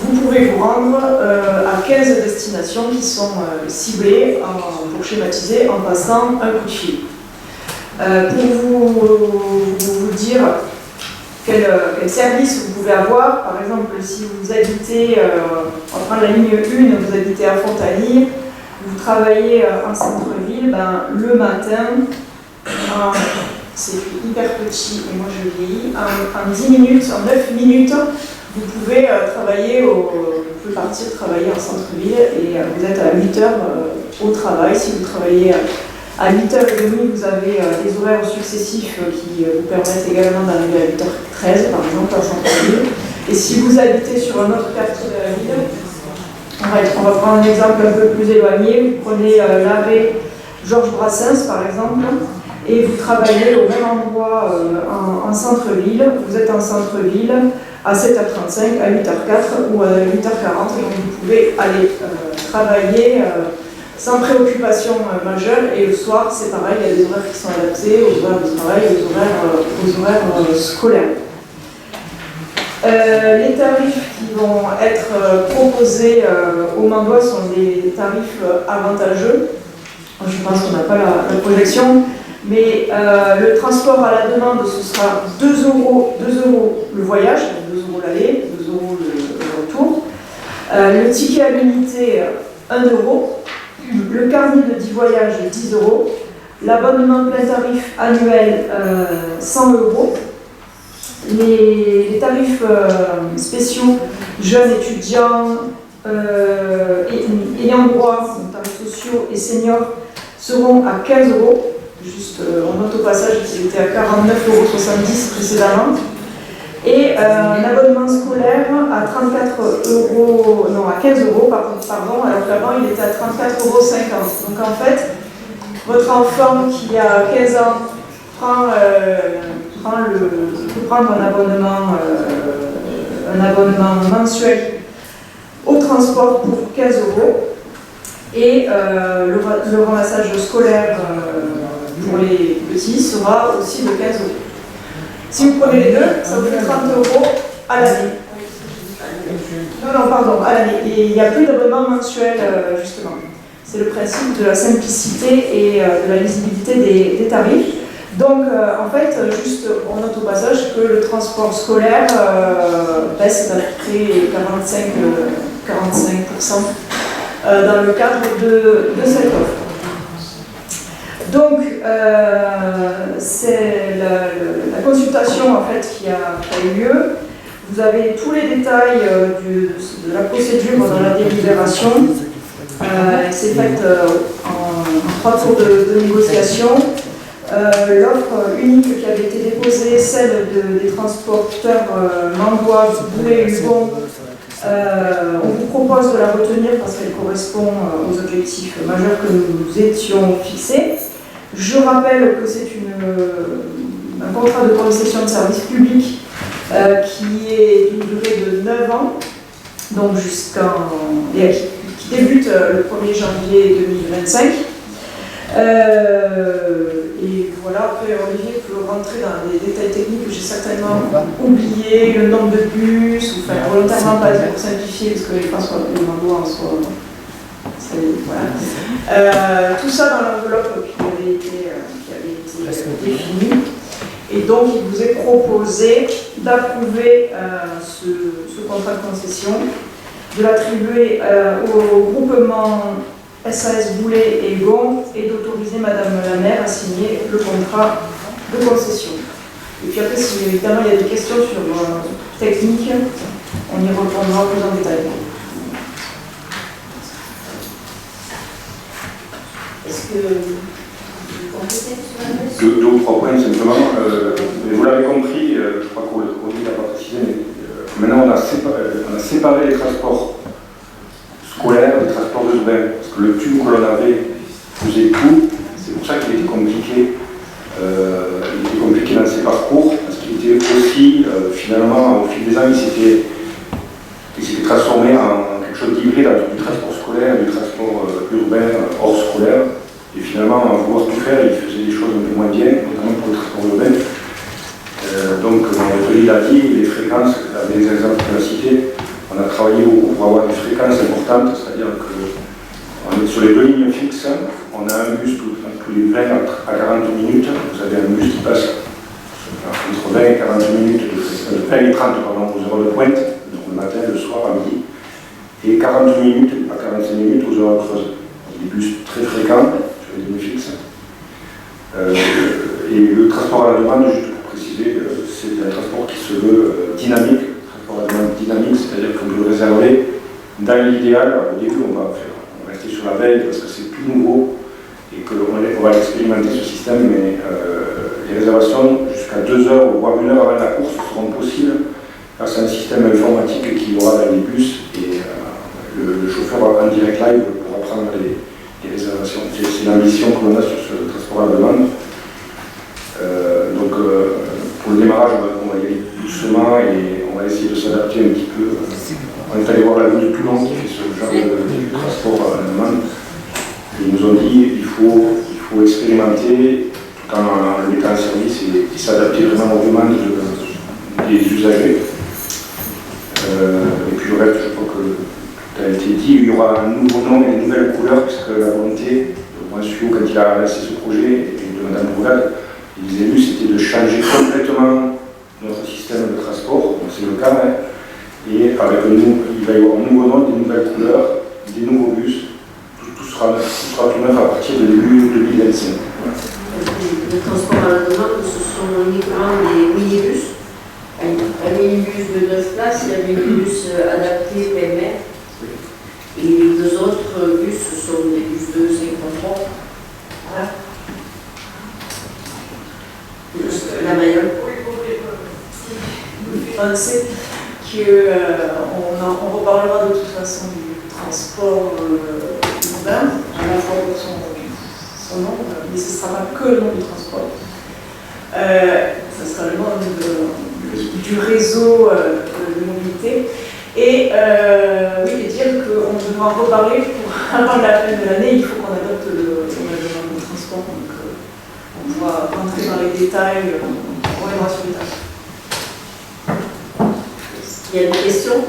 vous pouvez vous rendre à 15 destinations qui sont ciblées, pour schématiser, en passant un coup de fil. Pour vous dire quel service vous pouvez avoir, par exemple, si vous habitez, on va prendre la ligne 1, vous habitez à Fontany, vous travaillez en centre-ville, le matin, c'est hyper petit et moi je vieillis, en 10 minutes, en 9 minutes, vous pouvez vous pouvez partir travailler en centre-ville et vous êtes à 8h au travail. Si vous travaillez à 8h30, vous avez des horaires successifs qui vous permettent également d'arriver à 8h13 par exemple en centre-ville. Et si vous habitez sur un autre quartier de la ville, on va prendre un exemple un peu plus éloigné, vous prenez l'arrêt Georges Brassens par exemple, et vous travaillez au même endroit en centre-ville, vous êtes en centre-ville à 7h35, à 8h04 ou à 8h40, et donc vous pouvez aller travailler sans préoccupation majeure, et le soir c'est pareil, il y a des horaires qui sont adaptés aux horaires de travail, aux horaires scolaires. Les tarifs qui vont être proposés aux Mendois sont des tarifs avantageux. Je pense qu'on n'a pas la projection, mais le transport à la demande, ce sera 2 € le voyage, 2 € l'aller, 2 € le retour. Le ticket à l'unité, 1 €. Le carnet de 10 voyages, 10 €. L'abonnement plein tarif annuel, 100 €. Les tarifs spéciaux, jeunes, étudiants, ayant droit, tarifs sociaux et seniors, seront à 15 €. Juste, on note au passage qu'ils étaient à 49,70 € précédemment. Et un abonnement scolaire à 34 euros, non à 15 euros pardon, alors qu'avant il était à 34,50 euros. Donc en fait, votre enfant qui a 15 ans peut prendre un abonnement mensuel au transport pour 15 euros et le ramassage scolaire pour les petits sera aussi de 15 euros. Si vous prenez les deux, ça vous fait 30 euros à l'année. Non, pardon, à l'année. Et il n'y a plus d'abonnement mensuel, justement. C'est le principe de la simplicité et de la lisibilité des tarifs. Donc, en fait, juste, on note au passage que le transport scolaire baisse d'à peu près 45% dans le cadre de cette offre. Donc, c'est la consultation en fait, qui a eu lieu. Vous avez tous les détails de la procédure dans la délibération. Elle s'est faite en 3 tours de négociation. L'offre unique qui avait été déposée, celle des transporteurs Mandois, Boulet et Hugon, on vous propose de la retenir parce qu'elle correspond aux objectifs majeurs que nous étions fixés. Je rappelle que c'est un contrat de concession de service public qui est d'une durée de 9 ans, donc qui débute le 1er janvier 2025. Et voilà, après Olivier peut rentrer dans des détails techniques que j'ai certainement oublié, le nombre de bus, ou enfin volontairement pas pour simplifier, parce que les transports de Mandois en soi, voilà. Tout ça dans l'enveloppe qui avait été définie. Et donc il vous est proposé d'approuver ce contrat de concession, de l'attribuer au groupement SAS Boulet et Hugon et d'autoriser Madame la maire à signer le contrat de concession. Et puis après, si évidemment il y a des questions sur technique, on y répondra plus en détail. Est-ce que vous complétez sur la question? Deux ou trois points simplement. Vous l'avez compris, je crois qu'Olivier n'a pas précisé, mais maintenant on a séparé les transports scolaires des transports urbains. Parce que le tube que l'on avait faisait tout, c'est pour ça qu'il était compliqué. Il était compliqué dans ses parcours, parce qu'il était aussi, finalement, au fil des ans, il s'était transformé en quelque chose d'hybride entre du transport scolaire et du transport urbain hors scolaire. Et finalement, à vouloir tout faire, il faisait des choses un peu moins bien, notamment pour le transport urbain. Donc, il a dit, les fréquences, avec les exemples qu'on a cités, on a travaillé beaucoup pour avoir des fréquences importantes, c'est-à-dire qu'on est sur les 2 lignes fixes, on a un bus tous les 20 à 40 minutes, vous avez un bus qui passe entre 20 et 40 minutes, 20 et 30 pardon, aux heures de pointe, donc le matin, le soir, à midi, et 40 minutes à 45 minutes aux heures creuses. Des bus très fréquents sur les lignes fixes. Et le transport à la demande, juste pour préciser, c'est un transport qui se veut dynamique, dynamique, c'est-à-dire qu'on peut le réserver dans l'idéal. Au début, on va rester sur la veille parce que c'est plus nouveau et qu'on va expérimenter ce système, mais les réservations jusqu'à 2 heures voire 1 heure avant la course seront possibles grâce à un système informatique qu'il y aura dans les bus et le chauffeur en direct live pourra prendre les réservations. C'est l'ambition que l'on a sur ce transport à la demande. Donc pour le démarrage, on va y aller doucement et on va essayer de s'adapter un petit peu. On est allé voir la ville de Toulon qui fait ce genre de transport à la demande. Et ils nous ont dit qu'il faut expérimenter tout en le mettant en service et s'adapter vraiment aux demandes des usagers. Et puis le reste, je crois que tout a été dit. Il y aura un nouveau nom et une nouvelle couleur, puisque la volonté de François, quand il a lancé ce projet, et de Mme Bourgade, les élus, c'était de changer complètement notre système de transport, c'est le cas, hein. Et avec il va y avoir un nouveau nom, des nouvelles couleurs, des nouveaux bus, tout sera tout neuf à partir de début 2025. Voilà. Le transport à la demande, ce sont uniquement des minibus. Un minibus de 9 places et un minibus adapté PMR. Et les 2 autres bus, ce sont des bus de 53. Voilà. La Mayenne. penser qu'on reparlera de toute façon du transport urbain, à la fois pour son nom, mais ce ne sera pas que le nom du transport. Ce sera le nom du réseau de mobilité. Et oui, dire qu'on devra reparler avant la fin de l'année, il faut qu'on adopte le règlement de transport. Donc on pourra rentrer dans les détails, on reviendra sur les détails. Il y a des questions?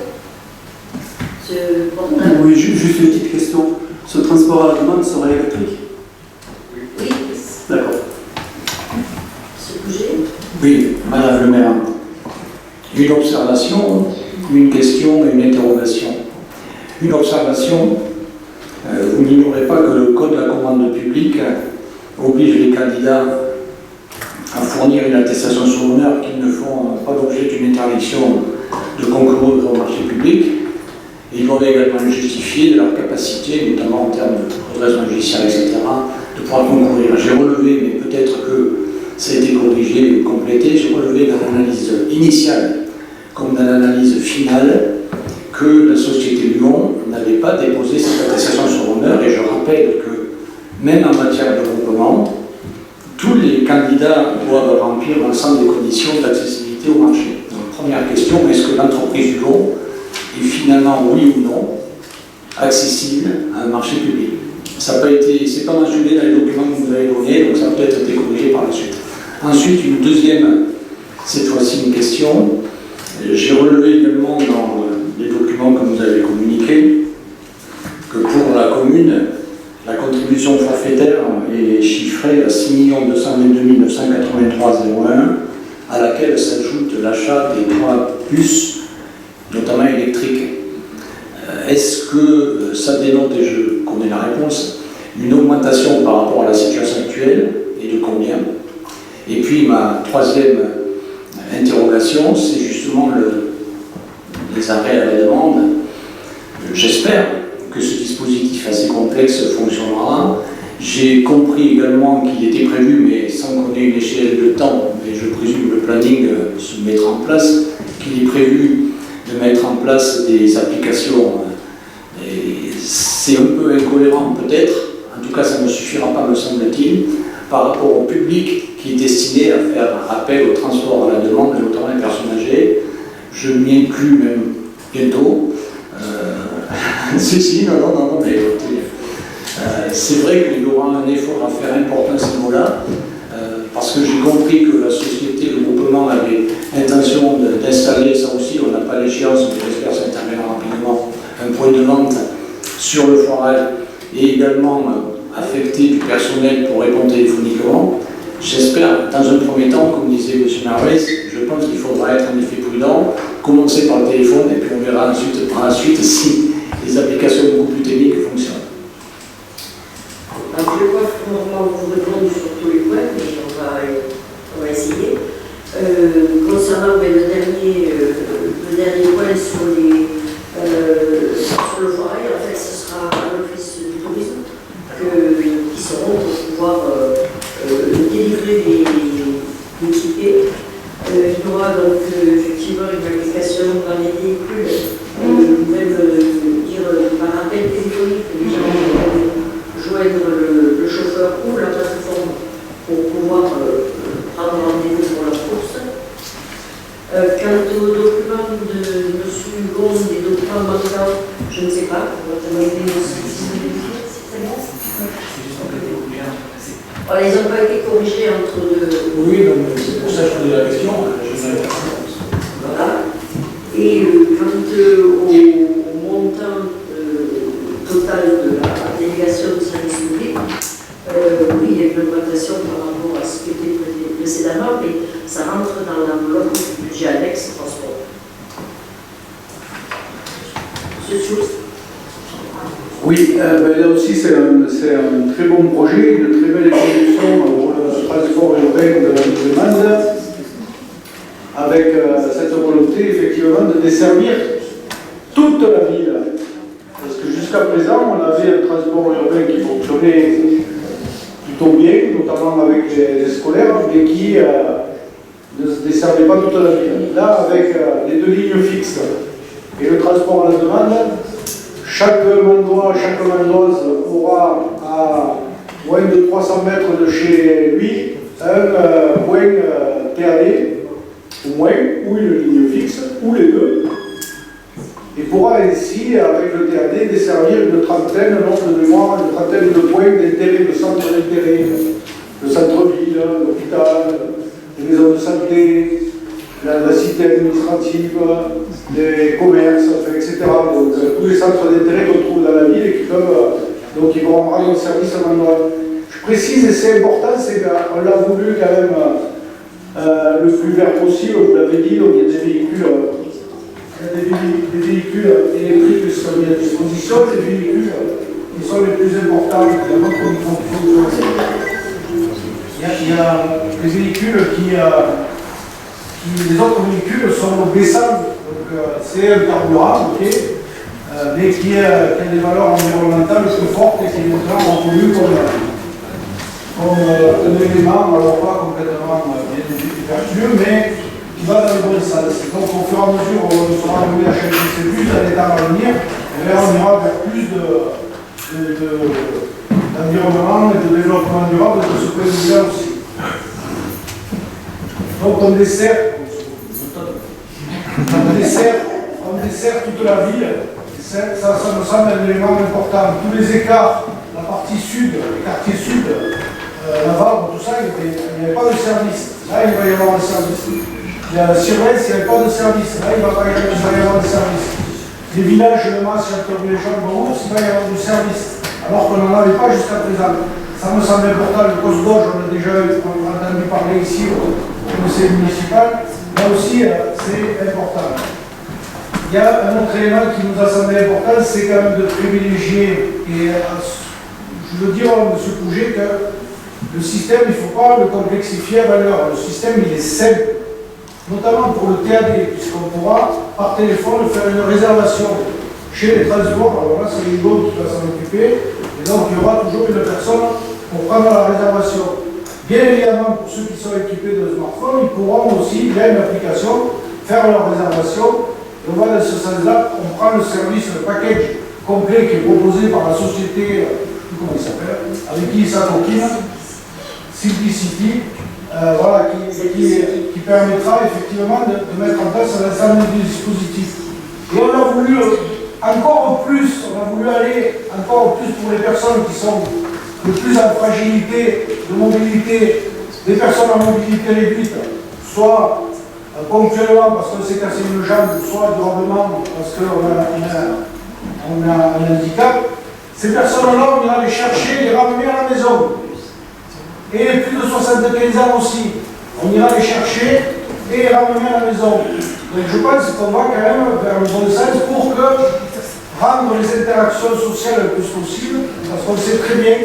Oui, juste une petite question. Ce transport à la demande sera électrique? Oui. D'accord. Monsieur Bouger? Oui, Madame le maire. Une observation, une question et une interrogation. Une observation, vous n'ignorez pas que le Code de la commande publique oblige les candidats à fournir une attestation sur l'honneur qu'ils ne font pas l'objet d'une interdiction de concourir au marché public. Ils doivent également justifier de leur capacité, notamment en termes de redressement judiciaire, etc., de pouvoir concourir. J'ai relevé, mais peut-être que ça a été corrigé ou complété, j'ai relevé dans l'analyse initiale comme dans l'analyse finale que la société Lyon n'avait pas déposé cette attestation sur l'honneur, et je rappelle que même en matière de groupement, tous les candidats doivent remplir l'ensemble des conditions d'accessibilité au marché. Donc, première question, est-ce que l'entreprise Lyon est finalement, oui ou non, accessible à un marché public? Ça n'a pas été, c'est pas mentionné dans les documents que vous avez donnés, donc ça a peut-être été corrigé par la suite. Ensuite, une deuxième, cette fois-ci une question. J'ai relevé également dans les documents que vous avez communiqués que pour la commune, la contribution forfaitaire est chiffrée à 6 222 983,01, à laquelle s'ajoute l'achat des 3 bus, notamment électriques. Est-ce que ça dénote, et je connais la réponse, une augmentation par rapport à la situation actuelle, et de combien? Et puis ma troisième interrogation, c'est justement les arrêts à la demande. J'espère que ce dispositif assez complexe fonctionnera. J'ai compris également qu'il était prévu, mais sans qu'on ait une échelle de temps, mais je présume que le planning se mettra en place, qu'il est prévu de mettre en place des applications. Et c'est un peu incohérent peut-être, en tout cas ça ne suffira pas me semble-t-il, par rapport au public qui est destiné à faire appel au transport à la demande, notamment les personnes âgées. Je m'y inclus même bientôt. Si, non, mais écoutez, c'est vrai qu'il y aura un effort à faire important à ce niveau-là, parce que j'ai compris que la société, le groupement avait intention d'installer, ça aussi, on n'a pas l'échéance, mais j'espère que ça interviendra rapidement, un point de vente sur le forage, et également affecter du personnel pour répondre téléphoniquement. J'espère, dans un premier temps, comme disait M. Marwes, je pense qu'il faudra être en effet prudent, commencer par le téléphone, et puis on verra ensuite, par la suite si les applications beaucoup plus techniques fonctionnent. Alors, je ne vais pas vraiment vous répondre sur tous les points, mais on va essayer. Concernant le dernier point sur le forail, en fait, ce sera à l'office du tourisme qui seront pour pouvoir délivrer les tickets. Il y aura donc effectivement une application dans les véhicules, même dire par appel téléphonique, les gens vont joindre le chauffeur ou la plateforme pour pouvoir prendre rendez-vous pour leur course. Quant aux documents de M. Gon, des documents manquants, je ne sais pas, on va demander ils n'ont pas été corrigés entre deux. Oui, c'est pour ça que je posais la question. Voilà. Et quant au montant total de la délégation de service public, oui, il y a une augmentation par rapport à ce qui était précédemment, mais ça rentre dans l'enveloppe du budget annexe transport. Monsieur Schultz. Oui, là aussi c'est un très bon projet, une très belle évolution pour le transport urbain de la demande, avec cette volonté effectivement de desservir toute la ville. Parce que jusqu'à présent, on avait un transport urbain qui fonctionnait plutôt bien, notamment avec les scolaires, mais qui ne desservait pas toute la ville. Là, avec les 2 lignes fixes et le transport à la demande, chaque mandois, chaque mandoise aura à moins de 300 mètres de chez lui un point TAD, au moins, ou une ligne fixe, ou les deux, et pourra ainsi, avec le TAD, desservir une trentaine, nombre de mémoire, une trentaine de points d'intérêt, de centres d'intérêt, le centre-ville, l'hôpital, les maisons de santé, la cité administrative, les commerces, etc. Donc tous les centres d'intérêt qu'on trouve dans la ville et qui peuvent, donc ils vont rendre service à l'endroit. Je précise, et c'est important, c'est qu'on l'a voulu quand même le plus vert possible, vous l'avez dit, donc il y a des véhicules, électriques qui sont mis à disposition, des véhicules qui sont les plus importants, évidemment, comme il faut. Il y a des véhicules les autres véhicules sont baissants, donc c'est un carburant, ok, mais qui a des valeurs environnementales plus fortes et qui est maintenant reconnu comme un élément, alors pas complètement bien vertueux, mais qui va dans le bon sens. Donc au fur et à mesure où on sera amené à changer ces bus dans les temps à venir, on ira vers plus d'environnement et de développement durable de ce point de vue-là aussi. Donc on dessert toute la ville, ça me semble un élément important. Tous les écarts, la partie sud, les quartiers sud, Navarre, tout ça, il n'y avait pas de service. Là, il va y avoir un service. Il y a Sirvès, il n'y avait pas de service. Là, il va y avoir un service. Les villages de masse, Châteaubriand, Bourg, il va y avoir du service. Alors qu'on n'en avait pas jusqu'à présent. Ça me semble important. Le poste gauche, on a déjà entendu parler ici au conseil municipal. Là aussi, c'est important. Il y a un autre élément qui nous a semblé important, c'est quand même de privilégier, et je veux dire à M. Pouget que le système, il ne faut pas le complexifier à valeur. Le système, il est simple, notamment pour le TAD, puisqu'on pourra par téléphone faire une réservation chez les transports. Alors là, c'est l'IGO qui va s'en occuper, et donc il y aura toujours une personne pour prendre la réservation. Bien évidemment, pour ceux qui sont équipés de smartphone, ils pourront aussi, via une application, faire leur réservation. Et on va dans ce sens-là, on prend le service, le package complet qui est proposé par la société, comment il s'appelle, avec qui ça coquine, Simplicity, voilà, qui permettra effectivement de mettre en place un ensemble de dispositifs. Et on a voulu encore plus, on a voulu aller encore plus pour les personnes qui sont le plus en fragilité de mobilité, des personnes en mobilité réduite, soit ponctuellement parce qu'on s'est cassé une jambe, soit durablement parce qu'on a un handicap. Ces personnes-là, on ira les chercher, les ramener à la maison. Et les plus de 75 ans aussi, on ira les chercher et les ramener à la maison. Donc je pense qu'on va quand même vers le bon sens pour que rendre les interactions sociales le plus possible, parce qu'on sait très bien,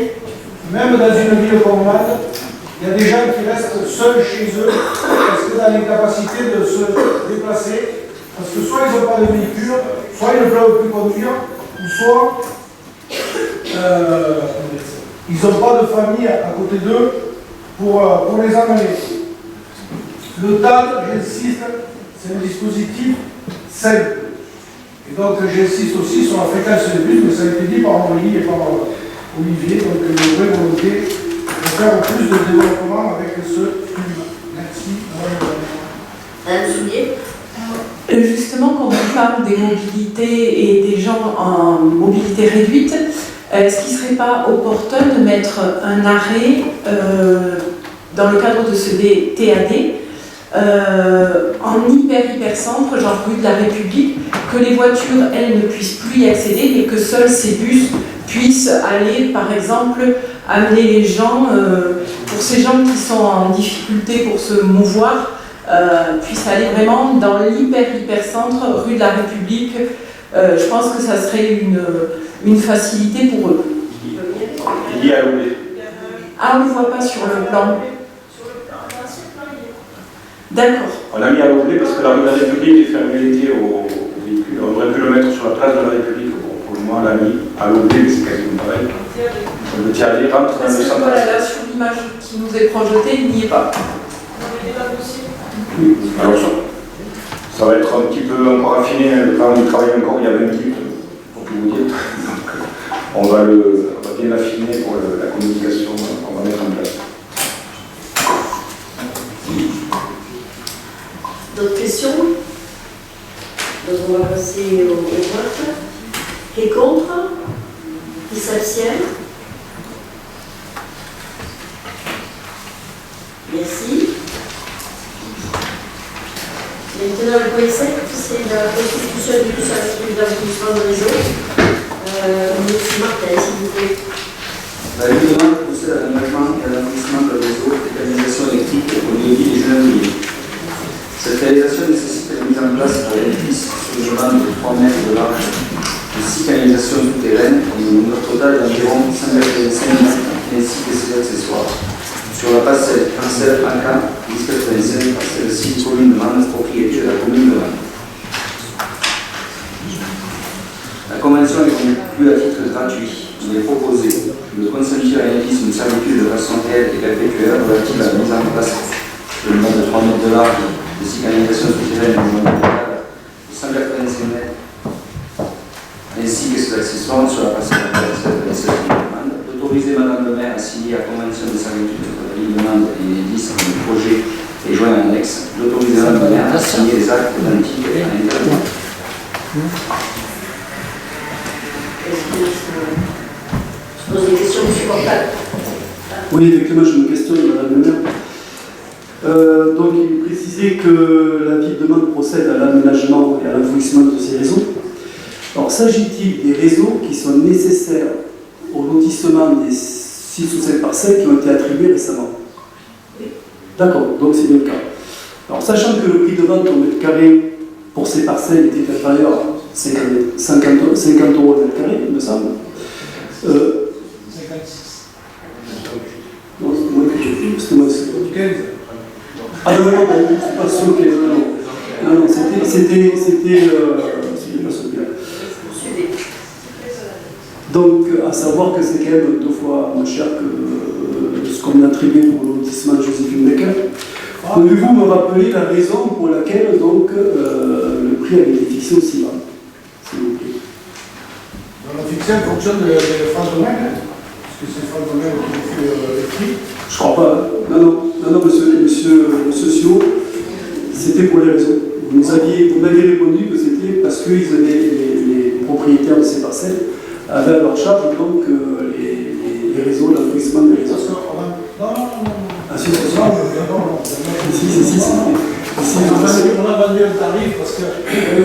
même dans une ville comme Mende, il y a des gens qui restent seuls chez eux, parce que dans l'incapacité de se déplacer, parce que soit ils n'ont pas de véhicule, soit ils ne peuvent plus conduire, ou soit ils n'ont pas de famille à côté d'eux pour les emmener. Le TAD, j'insiste, c'est un dispositif simple. Et donc j'insiste aussi sur la fréquence des bus, mais ça a été dit par Henri et par Olivier, donc une vraie volonté de faire plus de développement avec ce film. Merci. Madame Soulier. Justement, quand on parle des mobilités et des gens en mobilité réduite, est-ce qu'il ne serait pas opportun de mettre un arrêt dans le cadre de ce TAD en hyper-centre, genre rue de la République, que les voitures, elles, ne puissent plus y accéder, mais que seuls ces bus puissent aller, par exemple, amener les gens, pour ces gens qui sont en difficulté pour se mouvoir, puissent aller vraiment dans l'hyper-centre, rue de la République. Je pense que ça serait une facilité pour eux. Il y a l'OB. Ah, on ne le voit pas sur le plan. D'accord. On a mis à l'objet parce que la rue de la République est fermée l'été aux véhicules. On aurait pu le mettre sur la place de la République. Bon, pour le moment, on l'a mis à l'objet, mais c'est quasiment pareil. Le TAD rentre dans le centre. Voilà, là, sur l'image qui nous est projetée, il n'y est pas. Alors ça va être un petit peu encore affiné, le plan du travail encore il y a 20 minutes, pour tout vous dire. Donc, on va bien l'affiner pour la communication qu'on va mettre en place. D'autres questions? Donc on va passer au vote. Qui est contre? Qui s'abstient? Merci. Maintenant, le point 7, c'est la constitution du service d'assouplissement de réseau. Monsieur Martin, s'il vous plaît. La ville demande procède à l'aménagement et à l'agrandissement de réseau de canalisation électrique au lieu dit des Jeunes. Cette réalisation nécessite la mise en place d'un édifice sur une bande de 3 mètres de large de 6 canalisations souterraines pour un nombre total d'environ 5,5 mètres ainsi que ses accessoires. Sur la parcelle AK 1085, parcelle 6 commune de Mende, propriété de la commune de Mende. La convention est conclue à titre gratuit. Il est proposé de consentir à l'édifice une servitude de façon réelle et perpétuelle relative à la mise en place de une bande de 3 mètres de large de 6 canalisations souterraines de nombre total de 185 mètres ainsi que ses accessoires sur la parcelle AK 1087 de Mende. D'autoriser Madame le maire à signer la convention de servitude entre la ville de Mende et l'édifice du projet et joint un annexe. D'autoriser Madame le maire à signer les actes identiques à l'intérieur. Je pose des questions supportables. Oui, effectivement, je me questionne, Madame le maire. Donc, il est précisé que la ville de Mende procède à l'aménagement et à l'enfouissement de ces réseaux. Alors, s'agit-il des réseaux qui sont nécessaires au lotissement des 6 ou 7 parcelles qui ont été attribuées récemment? Oui. D'accord, donc c'est bien le cas. Alors, sachant que le prix de vente au mètre carré pour ces parcelles était inférieur à 50 € au mètre carré, il me semble. 56. Non, c'est moins que j'ai fait, c'était moins que 15. Ah non, c'est pas sûr que. Non, c'était pas sûr que. Donc, à savoir que c'est quand même 2 fois moins cher que ce qu'on a attribué pour le lotissement de Joséphine Becker. Pouvez-vous me rappeler la raison pour laquelle donc, le prix avait été fixé aussi bas, s'il vous plaît? On a fixé en fonction de France Domaine, parce que c'est France Domaine qui fait les prix. Je crois pas. Non, monsieur Sio, c'était pour les raisons. Vous m'aviez répondu que c'était parce que les propriétaires de ces parcelles avaient à leur charge donc les réseaux, l'enfouissement des réseaux. Non. Ah si, c'est ça. On a vendu un tarif parce que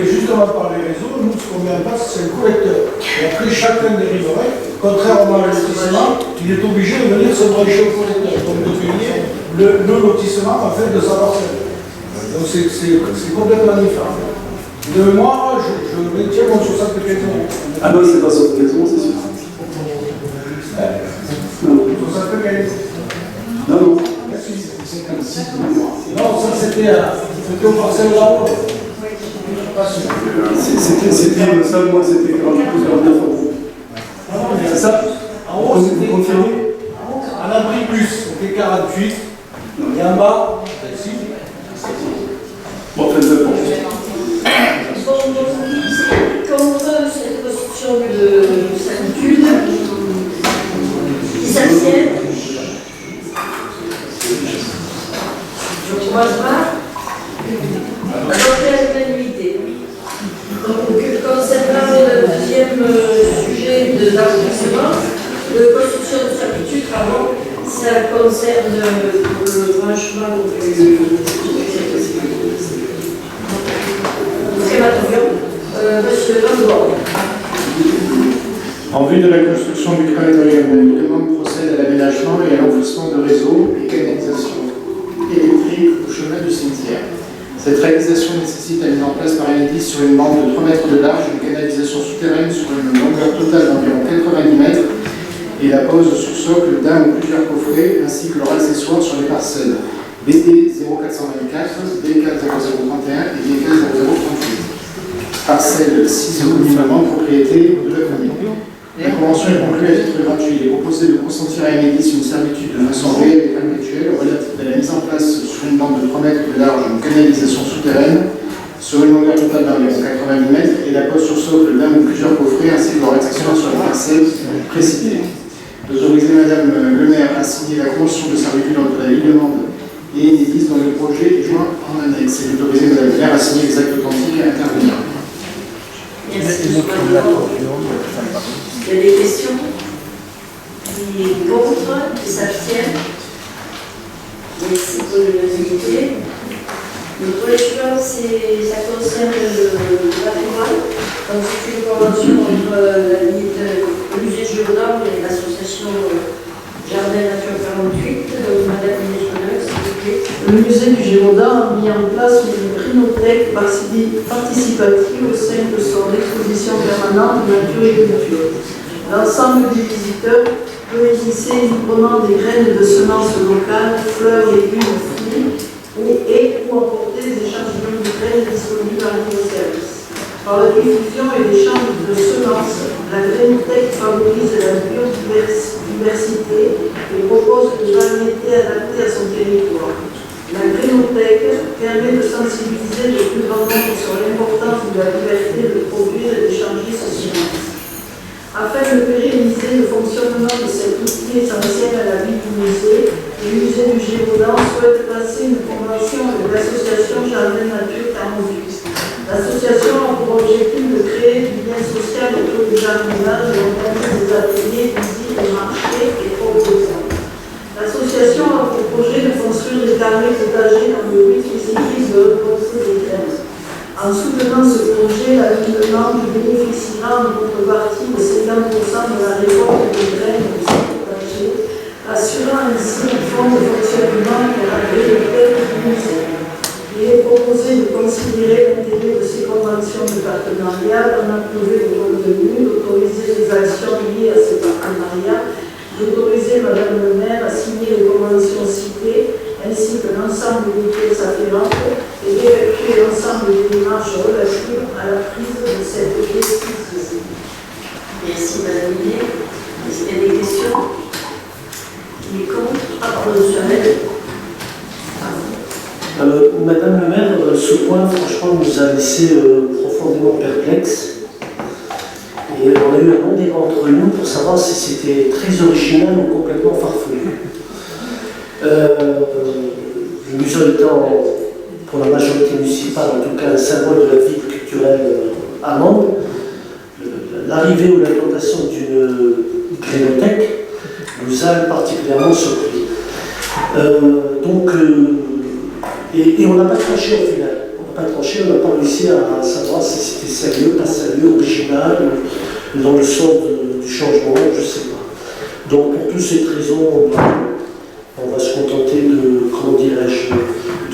justement par les réseaux, nous ce qu'on met en place c'est un collecteur. Et après chacun des riverains, contrairement à lotissement, il est obligé de venir se brancher au collecteur, donc de payer le lotissement en fait de sa parcelle. Donc c'est complètement différent. De moi, je maintiens mon 75 €. Ah non, c'est pas 75 €, c'est sûr. Non. 75. Non. Non, ça c'était au parcelle là-haut. C'était ça, moi c'était 49 €. C'est ça? En haut, c'était confirmé. En abri plus, c'était 48. Et en bas, 26. Bon, faites le point. Contre cette construction de servitude, qui s'abstiennent. Je ne croise pas. Adopté à l'unanimité. Donc, concernant le deuxième sujet d'arrondissement, de construction de servitude, ça concerne le branchement du crématorium. Monsieur Landor. En vue de la construction du crématorium, la demande procède à l'aménagement et à l'enfouissement de réseaux et canalisations électriques au chemin du cimetière. Cette réalisation nécessite la mise en place par Enedis sur une bande de 3 mètres de large, une canalisation souterraine sur une longueur totale d'environ 90 mètres et la pose sous socle d'un ou plusieurs coffrets ainsi que leur accessoire sur les parcelles BD 0424, B40031 et B40038. Parcelle 6 communément propriété de la commune. La convention est conclue à titre gratuit. Il est proposé de consentir à Enedis une servitude de façon réelle et perpétuelle relative à la mise en place sur une bande de 3 mètres de large d'une canalisation souterraine sur une longueur totale d'environ 90 mètres et la pose sur socle d'un ou plusieurs coffrets ainsi que leur extraction sur la parcelle précitée. D'autoriser Madame le maire à signer la convention de servitude entre la ville de Mende et Enedis dans le projet joint en annexe et d'autoriser Madame le maire à signer les actes authentiques et à intervenir. Merci. Il y a des questions? Qui est contre? Qui s'abstiennent? Merci pour l'unanimité. Le projet suivant, ça concerne le patrimoine. Donc c'est une convention entre le musée de Gévaudan et l'association Jardin Nature 48. Madame la ministre, s'il vous plaît. Le musée du Gévaudan a mis en place une rhinothèque participative au sein de son exposition permanente de nature et culture. L'ensemble des visiteurs peut initier librement des graines de semences locales, fleurs, légumes, fruits ou emporter des échantillons de graines disponibles en libre-service. Par la diffusion et l'échange de semences, la Rhinothèque favorise la biodiversité et propose des variétés adaptées à son territoire. La Rhinothèque permet de sensibiliser le plus grand nombre sur l'importance de la liberté de produire et d'échanger ses semences. Afin de pérenniser le fonctionnement de cet outil essentiel à la vie du musée, le musée du Gévaudan souhaite passer une convention avec l'association Jardin Nature 48. L'association a pour objectif de créer du lien social autour du jardinage et d'organiser des ateliers, visites et marchés et proposants. L'association a pour projet de construire des carrés potagers dans le but spécifique de reposer des graines. En soutenant ce projet, la ville de Mende bénéficiera en contrepartie de 50% de la récolte des graines de ces potagers, assurant ainsi un fonds de fonctionnement pour la bibliothèque du musée. Il est proposé de considérer l'intérêt de ces conventions de partenariat, d'en approuver le contenu, d'autoriser les actions liées à ces partenariats, d'autoriser Madame le maire à signer les conventions citées, ainsi que l'ensemble des pièces afférentes, et d'effectuer l'ensemble des démarches relatives à la prise de cette décision. Merci Madame Millet. Est-ce qu'il y a des questions? Qui est contre? Monsieur Ahmed. Madame le maire, ce point franchement nous a laissé profondément perplexes. Et on a eu un long débat entre nous pour savoir si c'était très original ou complètement farfelu. Le musée étant, pour la majorité municipale, en tout cas un symbole de la vie culturelle à Mende, l'arrivée ou l'implantation d'une grénothèque nous a particulièrement surpris. Et on n'a pas tranché au final. On n'a pas tranché, on n'a pas réussi à savoir si c'était sérieux, pas sérieux, original, dans le sens du changement, je ne sais pas. Donc pour toutes ces raisons, on va se contenter de, comment dirais-je,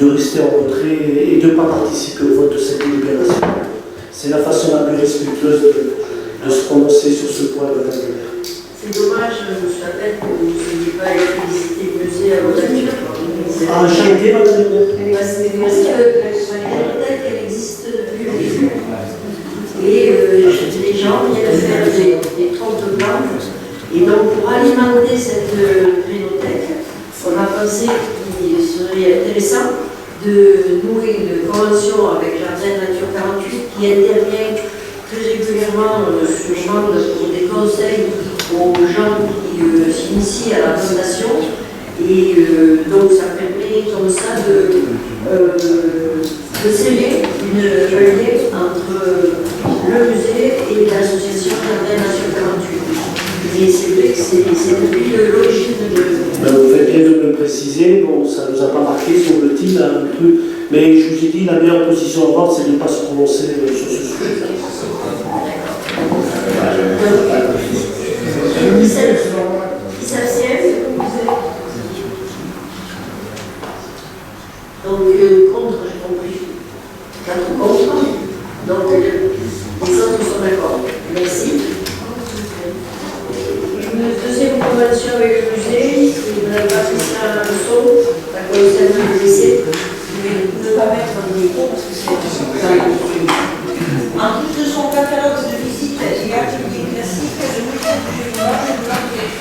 de rester en retrait et de ne pas participer au vote de cette délibération. C'est la façon la plus respectueuse de se prononcer sur ce point de la maire. C'est dommage, je rappelle que vous n'ayez pas visité le musée à vos actions. Ah, j'ai été madame le maire. Parce que la bibliothèque, elle existe depuis le début. Et les gens viennent faire des trompes de plantes. Et donc, pour alimenter cette bibliothèque, on a pensé qu'il serait intéressant de nouer une convention avec Jardin Nature 48 qui intervient très régulièrement sur Mende pour des conseils aux gens qui s'initient à la plantation. Et donc ça permet comme ça de sceller un lien entre le musée et l'association Jardin Nature 48. Et c'est vrai que c'est depuis l'origine de... Vous faites bien de me le préciser, bon, ça ne nous a pas marqué, semble-t-il, un peu. Mais je vous ai dit, la meilleure position à avoir, c'est de ne pas se prononcer sur ce sujet. Qui s'abstiennent? Donc, contre, j'ai compris. 4 contre. Donc, les autres sont d'accord. Merci. Une deuxième convention avec le musée, c'est Mme Patricia Rousseau, la concerne le lycée. Je vais ne pas mettre un micro parce que c'est... En plus de son catalogue de visites et ateliers classiques, le musée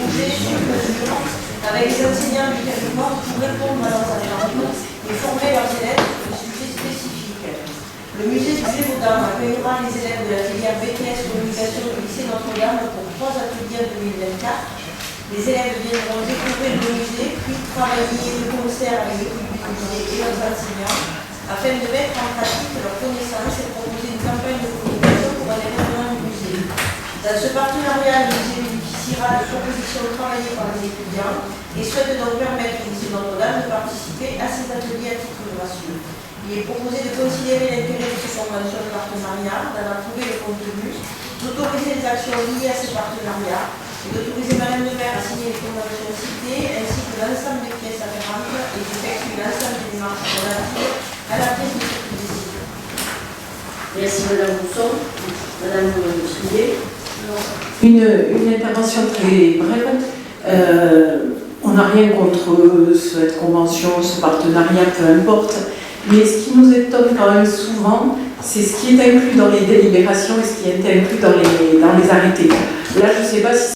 projet sur mesure avec les enseignants du territoire pour répondre à leurs attentes et former leurs élèves sur des sujets spécifiques. Le musée du Gévaudan accueillera les élèves de la filière BTS Communication du lycée Notre-Dame pour 3 ateliers en 2024. Les élèves viendront découvrir le musée, puis travailler de concert avec l'équipe du musée et leurs enseignants afin de mettre en pratique leurs connaissances et proposer une campagne de communication pour un événement du musée. Dans ce partenariat, le musée bénéficiera de propositions travaillées par les étudiants et souhaite donc permettre au lycée Notre-Dame de participer à ces ateliers à titre gratuit. Il est proposé de considérer l'intérêt de ces conventions de partenariat, d'en approuver le contenu, d'autoriser les actions liées à ces partenariats et d'autoriser Madame le maire à signer les conventions citées ainsi que l'ensemble des pièces afférentes et d'effectuer l'ensemble des démarches relatives à la prise de cette décision. Merci Madame Rousseau. Madame Soulier. Une intervention très brève. On n'a rien contre cette convention, ce partenariat, peu importe. Mais ce qui nous étonne quand même souvent, c'est ce qui est inclus dans les délibérations et ce qui est inclus dans les arrêtés. Là, je ne sais pas si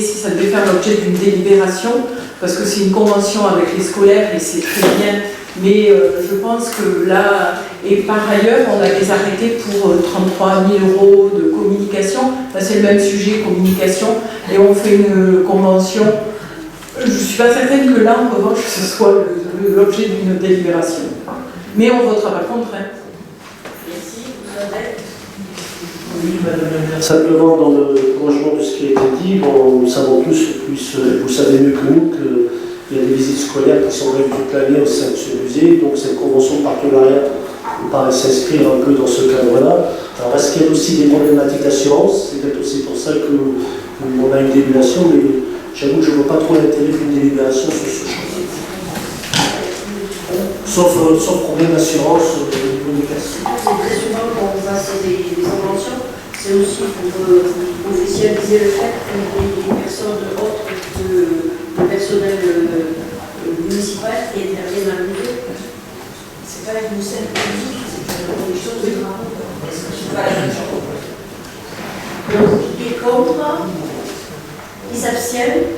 ça devait faire l'objet d'une délibération, parce que c'est une convention avec les scolaires et c'est très bien. Mais je pense que là, et par ailleurs, on a des arrêtés pour 33 000 € de communication. Là, c'est le même sujet, communication, et on fait une convention. Je ne suis pas certaine que là, en revanche, ce soit l'objet d'une délibération. Mais on ne votera pas contre. Hein. Merci. Vous avez... Oui, Madame la maire. Simplement, dans le prolongement de ce qui a été dit, bon, nous savons tous, vous savez mieux que nous, qu'il y a des visites scolaires qui sont prévues toute l'année au sein de ce musée. Donc, cette convention de partenariat me paraît s'inscrire un peu dans ce cadre-là. Alors, est-ce qu'il y a aussi des problématiques d'assurance? C'est peut-être aussi pour ça qu'on a une délibération, mais j'avoue que je ne vois pas trop l'intérêt d'une délibération sur ce champ. Sauf problème d'assurance au niveau des personnes. C'est très souvent quand on passe des conventions, c'est aussi pour officialiser le fait que les personnes autres que le personnel municipal qui interviennent dans le musée, c'est pas une scène politique, c'est des choses de travail. Est-ce que c'est pas la même chose? Donc, qui est contre? Qui s'abstiennent?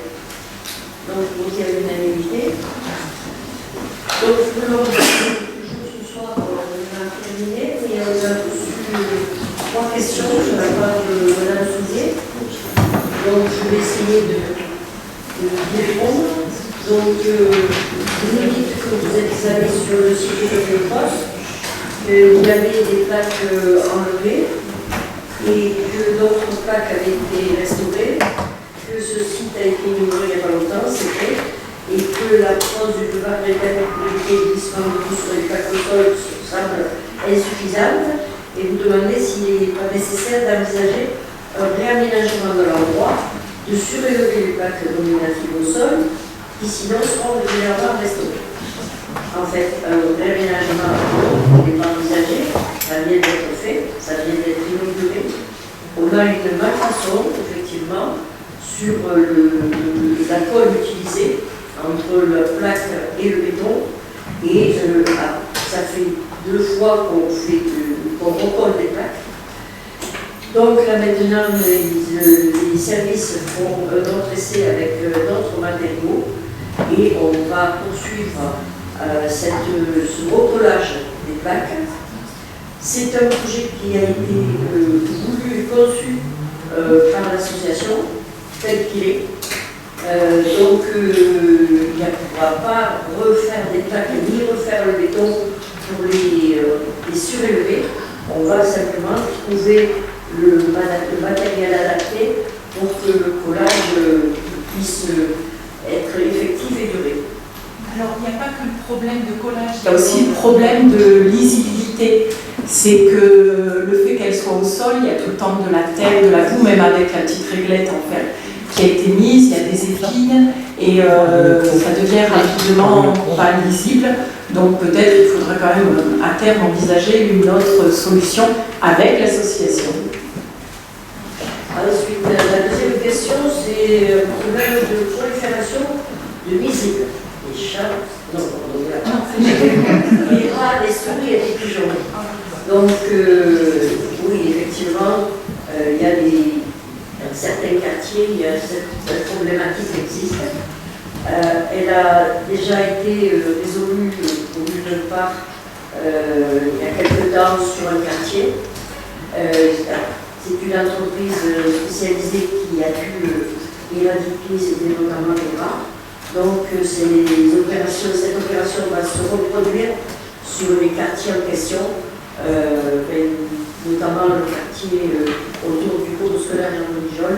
Donc, il y a l'unanimité. Donc, l'ordre du jour ce soir, on a terminé, mais on a reçu 3 questions de la part de Mme Soulier. Donc, je vais essayer de répondre. Donc, vous nous dites que vous êtes allé sur le site de Poste, que vous avez des plaques enlevées et que d'autres plaques avaient été restaurées, que ce site a été inauguré il n'y a pas longtemps, c'est vrai. Et que la prose du boulevard de glissement de sur les plaques au sol semble insuffisante, et vous demandez s'il n'est pas nécessaire d'envisager un réaménagement de l'endroit, de surélever les plaques dominatives au sol, qui sinon seront régulièrement restaurées. En fait, un réaménagement n'est pas envisagé, ça vient d'être fait, ça vient d'être inauguré. On a une malfaçon, effectivement, sur la colle utilisée entre la plaque et le béton, et ça fait 2 fois qu'on recolle les plaques. Donc là maintenant, les services font un autre essai avec d'autres matériaux et on va poursuivre ce recollage des plaques. C'est un projet qui a été voulu et conçu par l'association tel qu'il est. Donc, il ne pourra pas refaire des plaques ni refaire le béton pour les surélever. On va simplement trouver le matériel adapté pour que le collage puisse être effectif et duré. Alors, il n'y a pas que le problème de collage, il y a aussi le problème de lisibilité. C'est que le fait qu'elle soit au sol, il y a tout le temps de la terre, de la boue, même avec la petite réglette en fer qui a été mise, il y a des épines et ça devient rapidement pas lisible. Donc peut-être il faudrait quand même à terme envisager une autre solution avec l'association. Ensuite, la deuxième question, c'est un problème de prolifération de nuisibles. Les chats, non, les rats, les souris et les pigeons. Donc, oui, effectivement, il y a certains quartiers, cette problématique existe. Elle a déjà été résolue au lieu de part il y a quelque temps sur un quartier. C'est une entreprise spécialisée qui a pu éradiquer ces développements des rats. Donc cette opération va se reproduire sur les quartiers en question, notamment le quartier autour du cours scolaire Jean Monijol,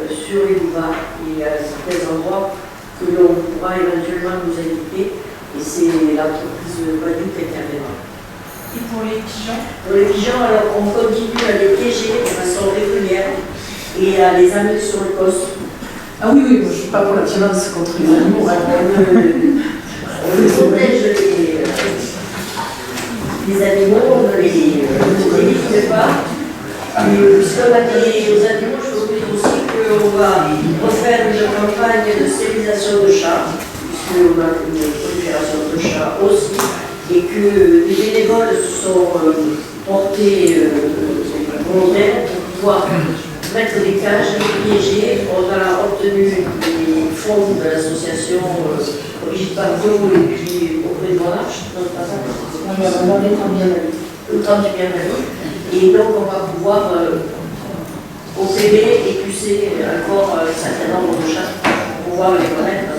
sur les boulevards et certains endroits que l'on pourra éventuellement nous inviter, et c'est l'entreprise Badou qui interviendra. Et pour les pigeons? Pour les pigeons, alors on continue à les piéger de façon régulière et à les amener sur le poste. Ah oui, moi je ne suis pas pour la violence contre les animaux. On les protège les animaux, on ne les limite pas. Puisqu'on a dit aux animaux, je vous dis aussi qu'on va refaire une campagne de stérilisation de chats, puisqu'on a une prolifération de chats aussi, et que les bénévoles sont portés volontaires pour pouvoir mettre des cages, les piéger. On a obtenu des fonds de l'association Brigitte Bardot et puis auprès de Monarch, le 30 du bien-être. Et donc on va pouvoir opérer et pucer encore un certain nombre de chats pour pouvoir les connaître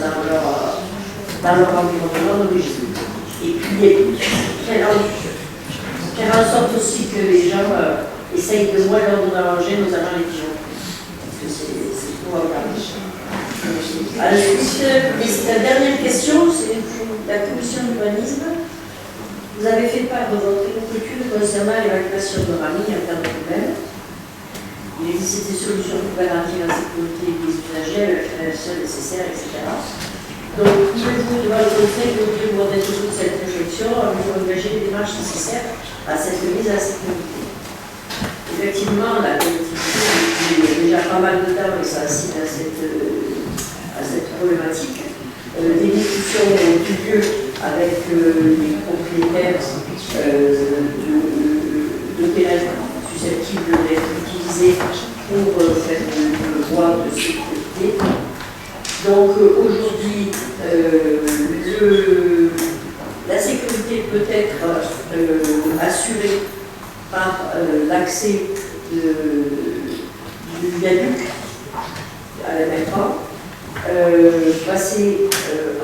dans leur environnement d'origine. Et puis faire en sorte aussi que les gens essayent de moins leur donner à manger, notamment les pigeons. Parce que c'est pour regarder. Ensuite, la dernière question, c'est la commission d'urbanisme. Vous avez fait part de votre inquiétude concernant l'évacuation de Rami en termes de problème. Il existe des solutions pour garantir la sécurité des usagers, la création nécessaire, etc. Donc, pouvez-vous, devant le conseil, vous dire vous êtes toute cette réflexion, avez-vous engagé les démarches nécessaires à cette mise en sécurité? Effectivement, la collectivité, depuis déjà pas mal de temps, est sensible à cette problématique. Des discussions ont eu lieu avec les propriétaires de terrains susceptibles d'être utilisés pour faire le bois de sécurité. Donc aujourd'hui, la sécurité peut être assurée par l'accès du viaduc à la métropole. Passer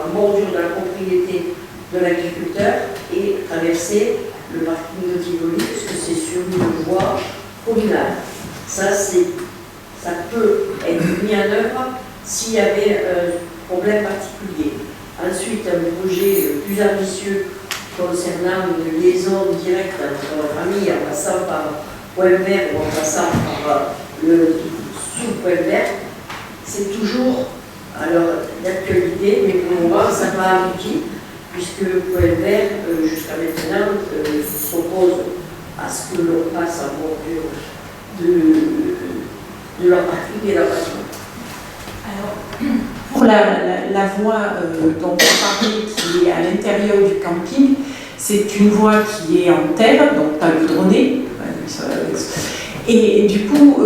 en bordure de la propriété de l'agriculteur et traverser le parking de Tivoli, puisque c'est sur une voie communale. Ça peut être mis en œuvre s'il y avait un problème particulier. Ensuite, un projet plus ambitieux concernant une liaison directe entre familles en passant par Point-Vert ou en passant par le sous-Point-Vert, c'est toujours alors d'actualité, mais pour le moment, ça n'a pas abouti, puisque Point-Vert, jusqu'à maintenant, propose à ce que l'on passe en bordure de leur parking et leur bâtiment. Alors, pour la voie dont on parlait, qui est à l'intérieur du camping, c'est une voie qui est en terre, donc pas goudronnée. Et du coup,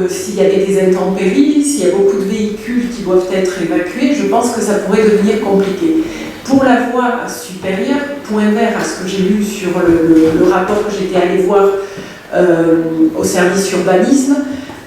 s'il y avait des intempéries, s'il y a beaucoup de véhicules qui doivent être évacués, je pense que ça pourrait devenir compliqué. Pour la voie supérieure, Point-Vert, à ce que j'ai lu sur le rapport que j'étais allée voir au service urbanisme,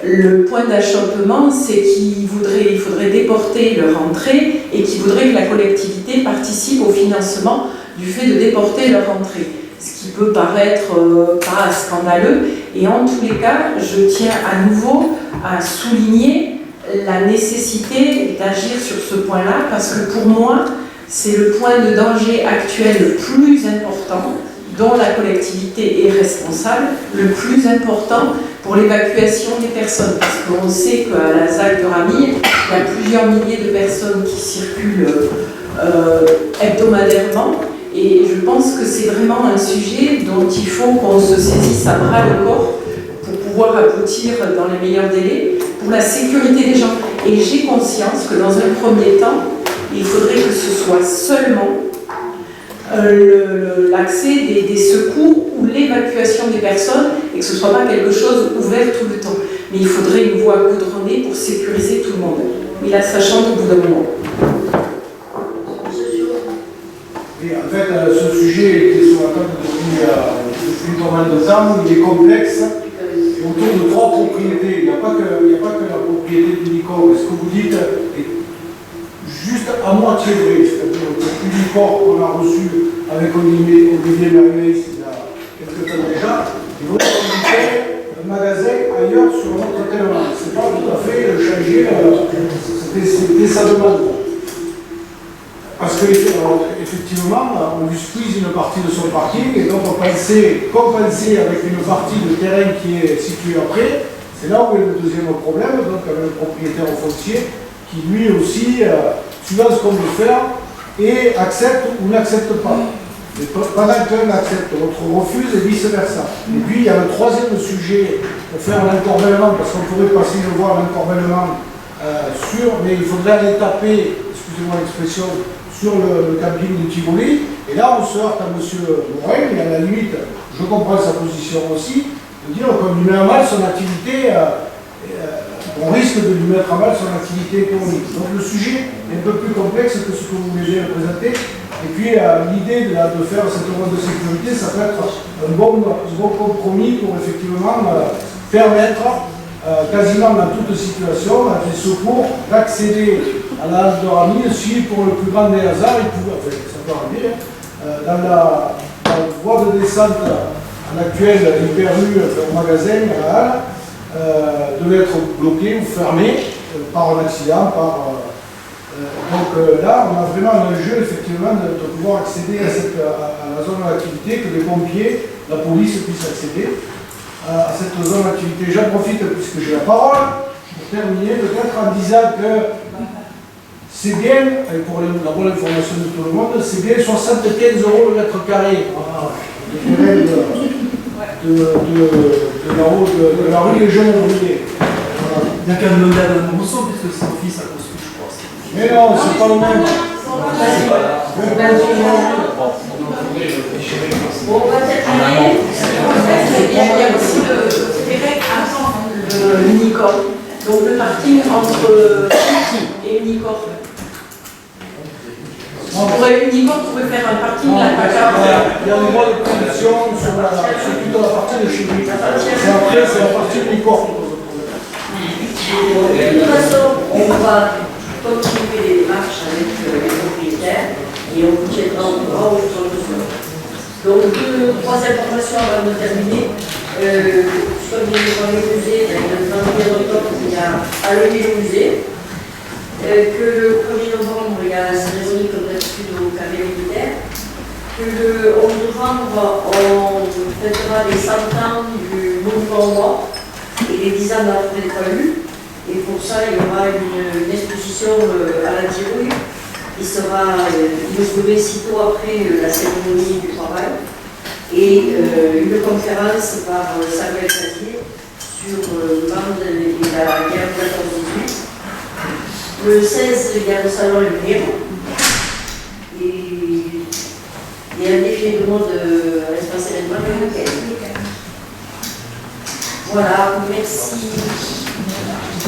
le point d'achoppement, c'est qu'il faudrait déporter leur entrée et qu'il voudrait que la collectivité participe au financement du fait de déporter leur entrée. Ce qui peut paraître pas scandaleux. Et en tous les cas, je tiens à nouveau à souligner la nécessité d'agir sur ce point-là, parce que pour moi, c'est le point de danger actuel le plus important, dont la collectivité est responsable, le plus important pour l'évacuation des personnes. Parce qu'on sait qu'à la ZAC de Ramille, il y a plusieurs milliers de personnes qui circulent hebdomadairement. Et je pense que c'est vraiment un sujet dont il faut qu'on se saisisse à bras le corps pour pouvoir aboutir dans les meilleurs délais pour la sécurité des gens. Et j'ai conscience que dans un premier temps, il faudrait que ce soit seulement l'accès des secours ou l'évacuation des personnes et que ce ne soit pas quelque chose ouvert tout le temps. mais il faudrait une voie goudronnée pour sécuriser tout le monde. Mais là, ça change au bout d'un moment. Et en fait, ce sujet qui est sur la table depuis pas mal de temps, il est complexe. Et autour de 3 propriétés. Il n'y a pas que la propriété d'Unicorp. Ce que vous dites est juste à moitié vrai. C'est-à-dire que Unicorp qu'on a reçu avec Olivier Merveille il y a quelques temps déjà, il voulait faire un magasin ailleurs sur notre terrain. C'est pas tout à fait changer, c'était sa demande. Parce qu'effectivement, on lui squeeze une partie de son parking et donc on pensait compenser avec une partie de terrain qui est située après. C'est là où est le deuxième problème, donc avec le propriétaire foncier qui lui aussi, suivant ce qu'on veut faire, et accepte ou n'accepte pas. Mais pendant qu'un accepte, l'autre refuse et vice-versa. Et puis il y a le troisième sujet pour faire l'encorbellement, parce qu'on pourrait passer le voir l'encorbellement mais il faudrait aller taper, excusez-moi l'expression, sur le camping du Tivoli, et là on se heurte à M. Morel, et à la limite, je comprends sa position aussi, de dire qu'on lui met à mal son activité, on risque de lui mettre à mal son activité économique. Donc le sujet est un peu plus complexe que ce que vous venez de présenter, et puis l'idée de faire cette voie de sécurité, ça peut être un bon compromis pour effectivement permettre quasiment dans toute situation, avec les secours, d'accéder à la halte de Ramille si pour le plus grand des hasards, il pouvait, enfin, ça peut arriver, dans la voie de descente à l'actuelle hyper-rue, au magasin, à la halle, devait être bloqué ou fermé par un accident, donc là, on a vraiment un enjeu, effectivement, de pouvoir accéder à la zone d'activité, que les pompiers, la police puissent accéder à cette zone d'activité. J'en profite puisque j'ai la parole pour terminer peut-être en disant que c'est bien, et pour la bonne information de tout le monde, c'est bien 75 € le mètre carré. De la rue des Jeunes Ouvriers. Il n'y a qu'à demander à Mme Rousseau puisque c'est son fils à construire, je crois. Mais non, c'est pas le même. Bon, on va terminer. Il y a aussi le direct avant l'Unicorp. Donc le parking entre et Unicorp. Unicorp pourrait faire un parking là, il y a une bonne condition sur plutôt la partie de chez lui. Après, c'est la partie de Unicorp. De toute façon, on va continuer les démarches avec les propriétaires et on vous tiendra au courant au fur et à mesure. Donc, 3 informations avant de terminer. Comme il est dans le musée, le 21 octobre, il y a Halloween au musée. Que le 1er novembre, il y a la cérémonie comme d'habitude au carré militaire. Que le 11 novembre, on fêtera les 100 ans du monument au roi et les 10 ans de la Forêt des Poilus. Et pour ça, il y aura une exposition à la Girouille qui sera inaugurée sitôt après la cérémonie du travail. Et une conférence par Samuel Cadier sur Mende et la guerre de 14-18. Le 16, il y a le salon Lumière. Et un défilé de mode à l'espace événement le week-end. Voilà, merci.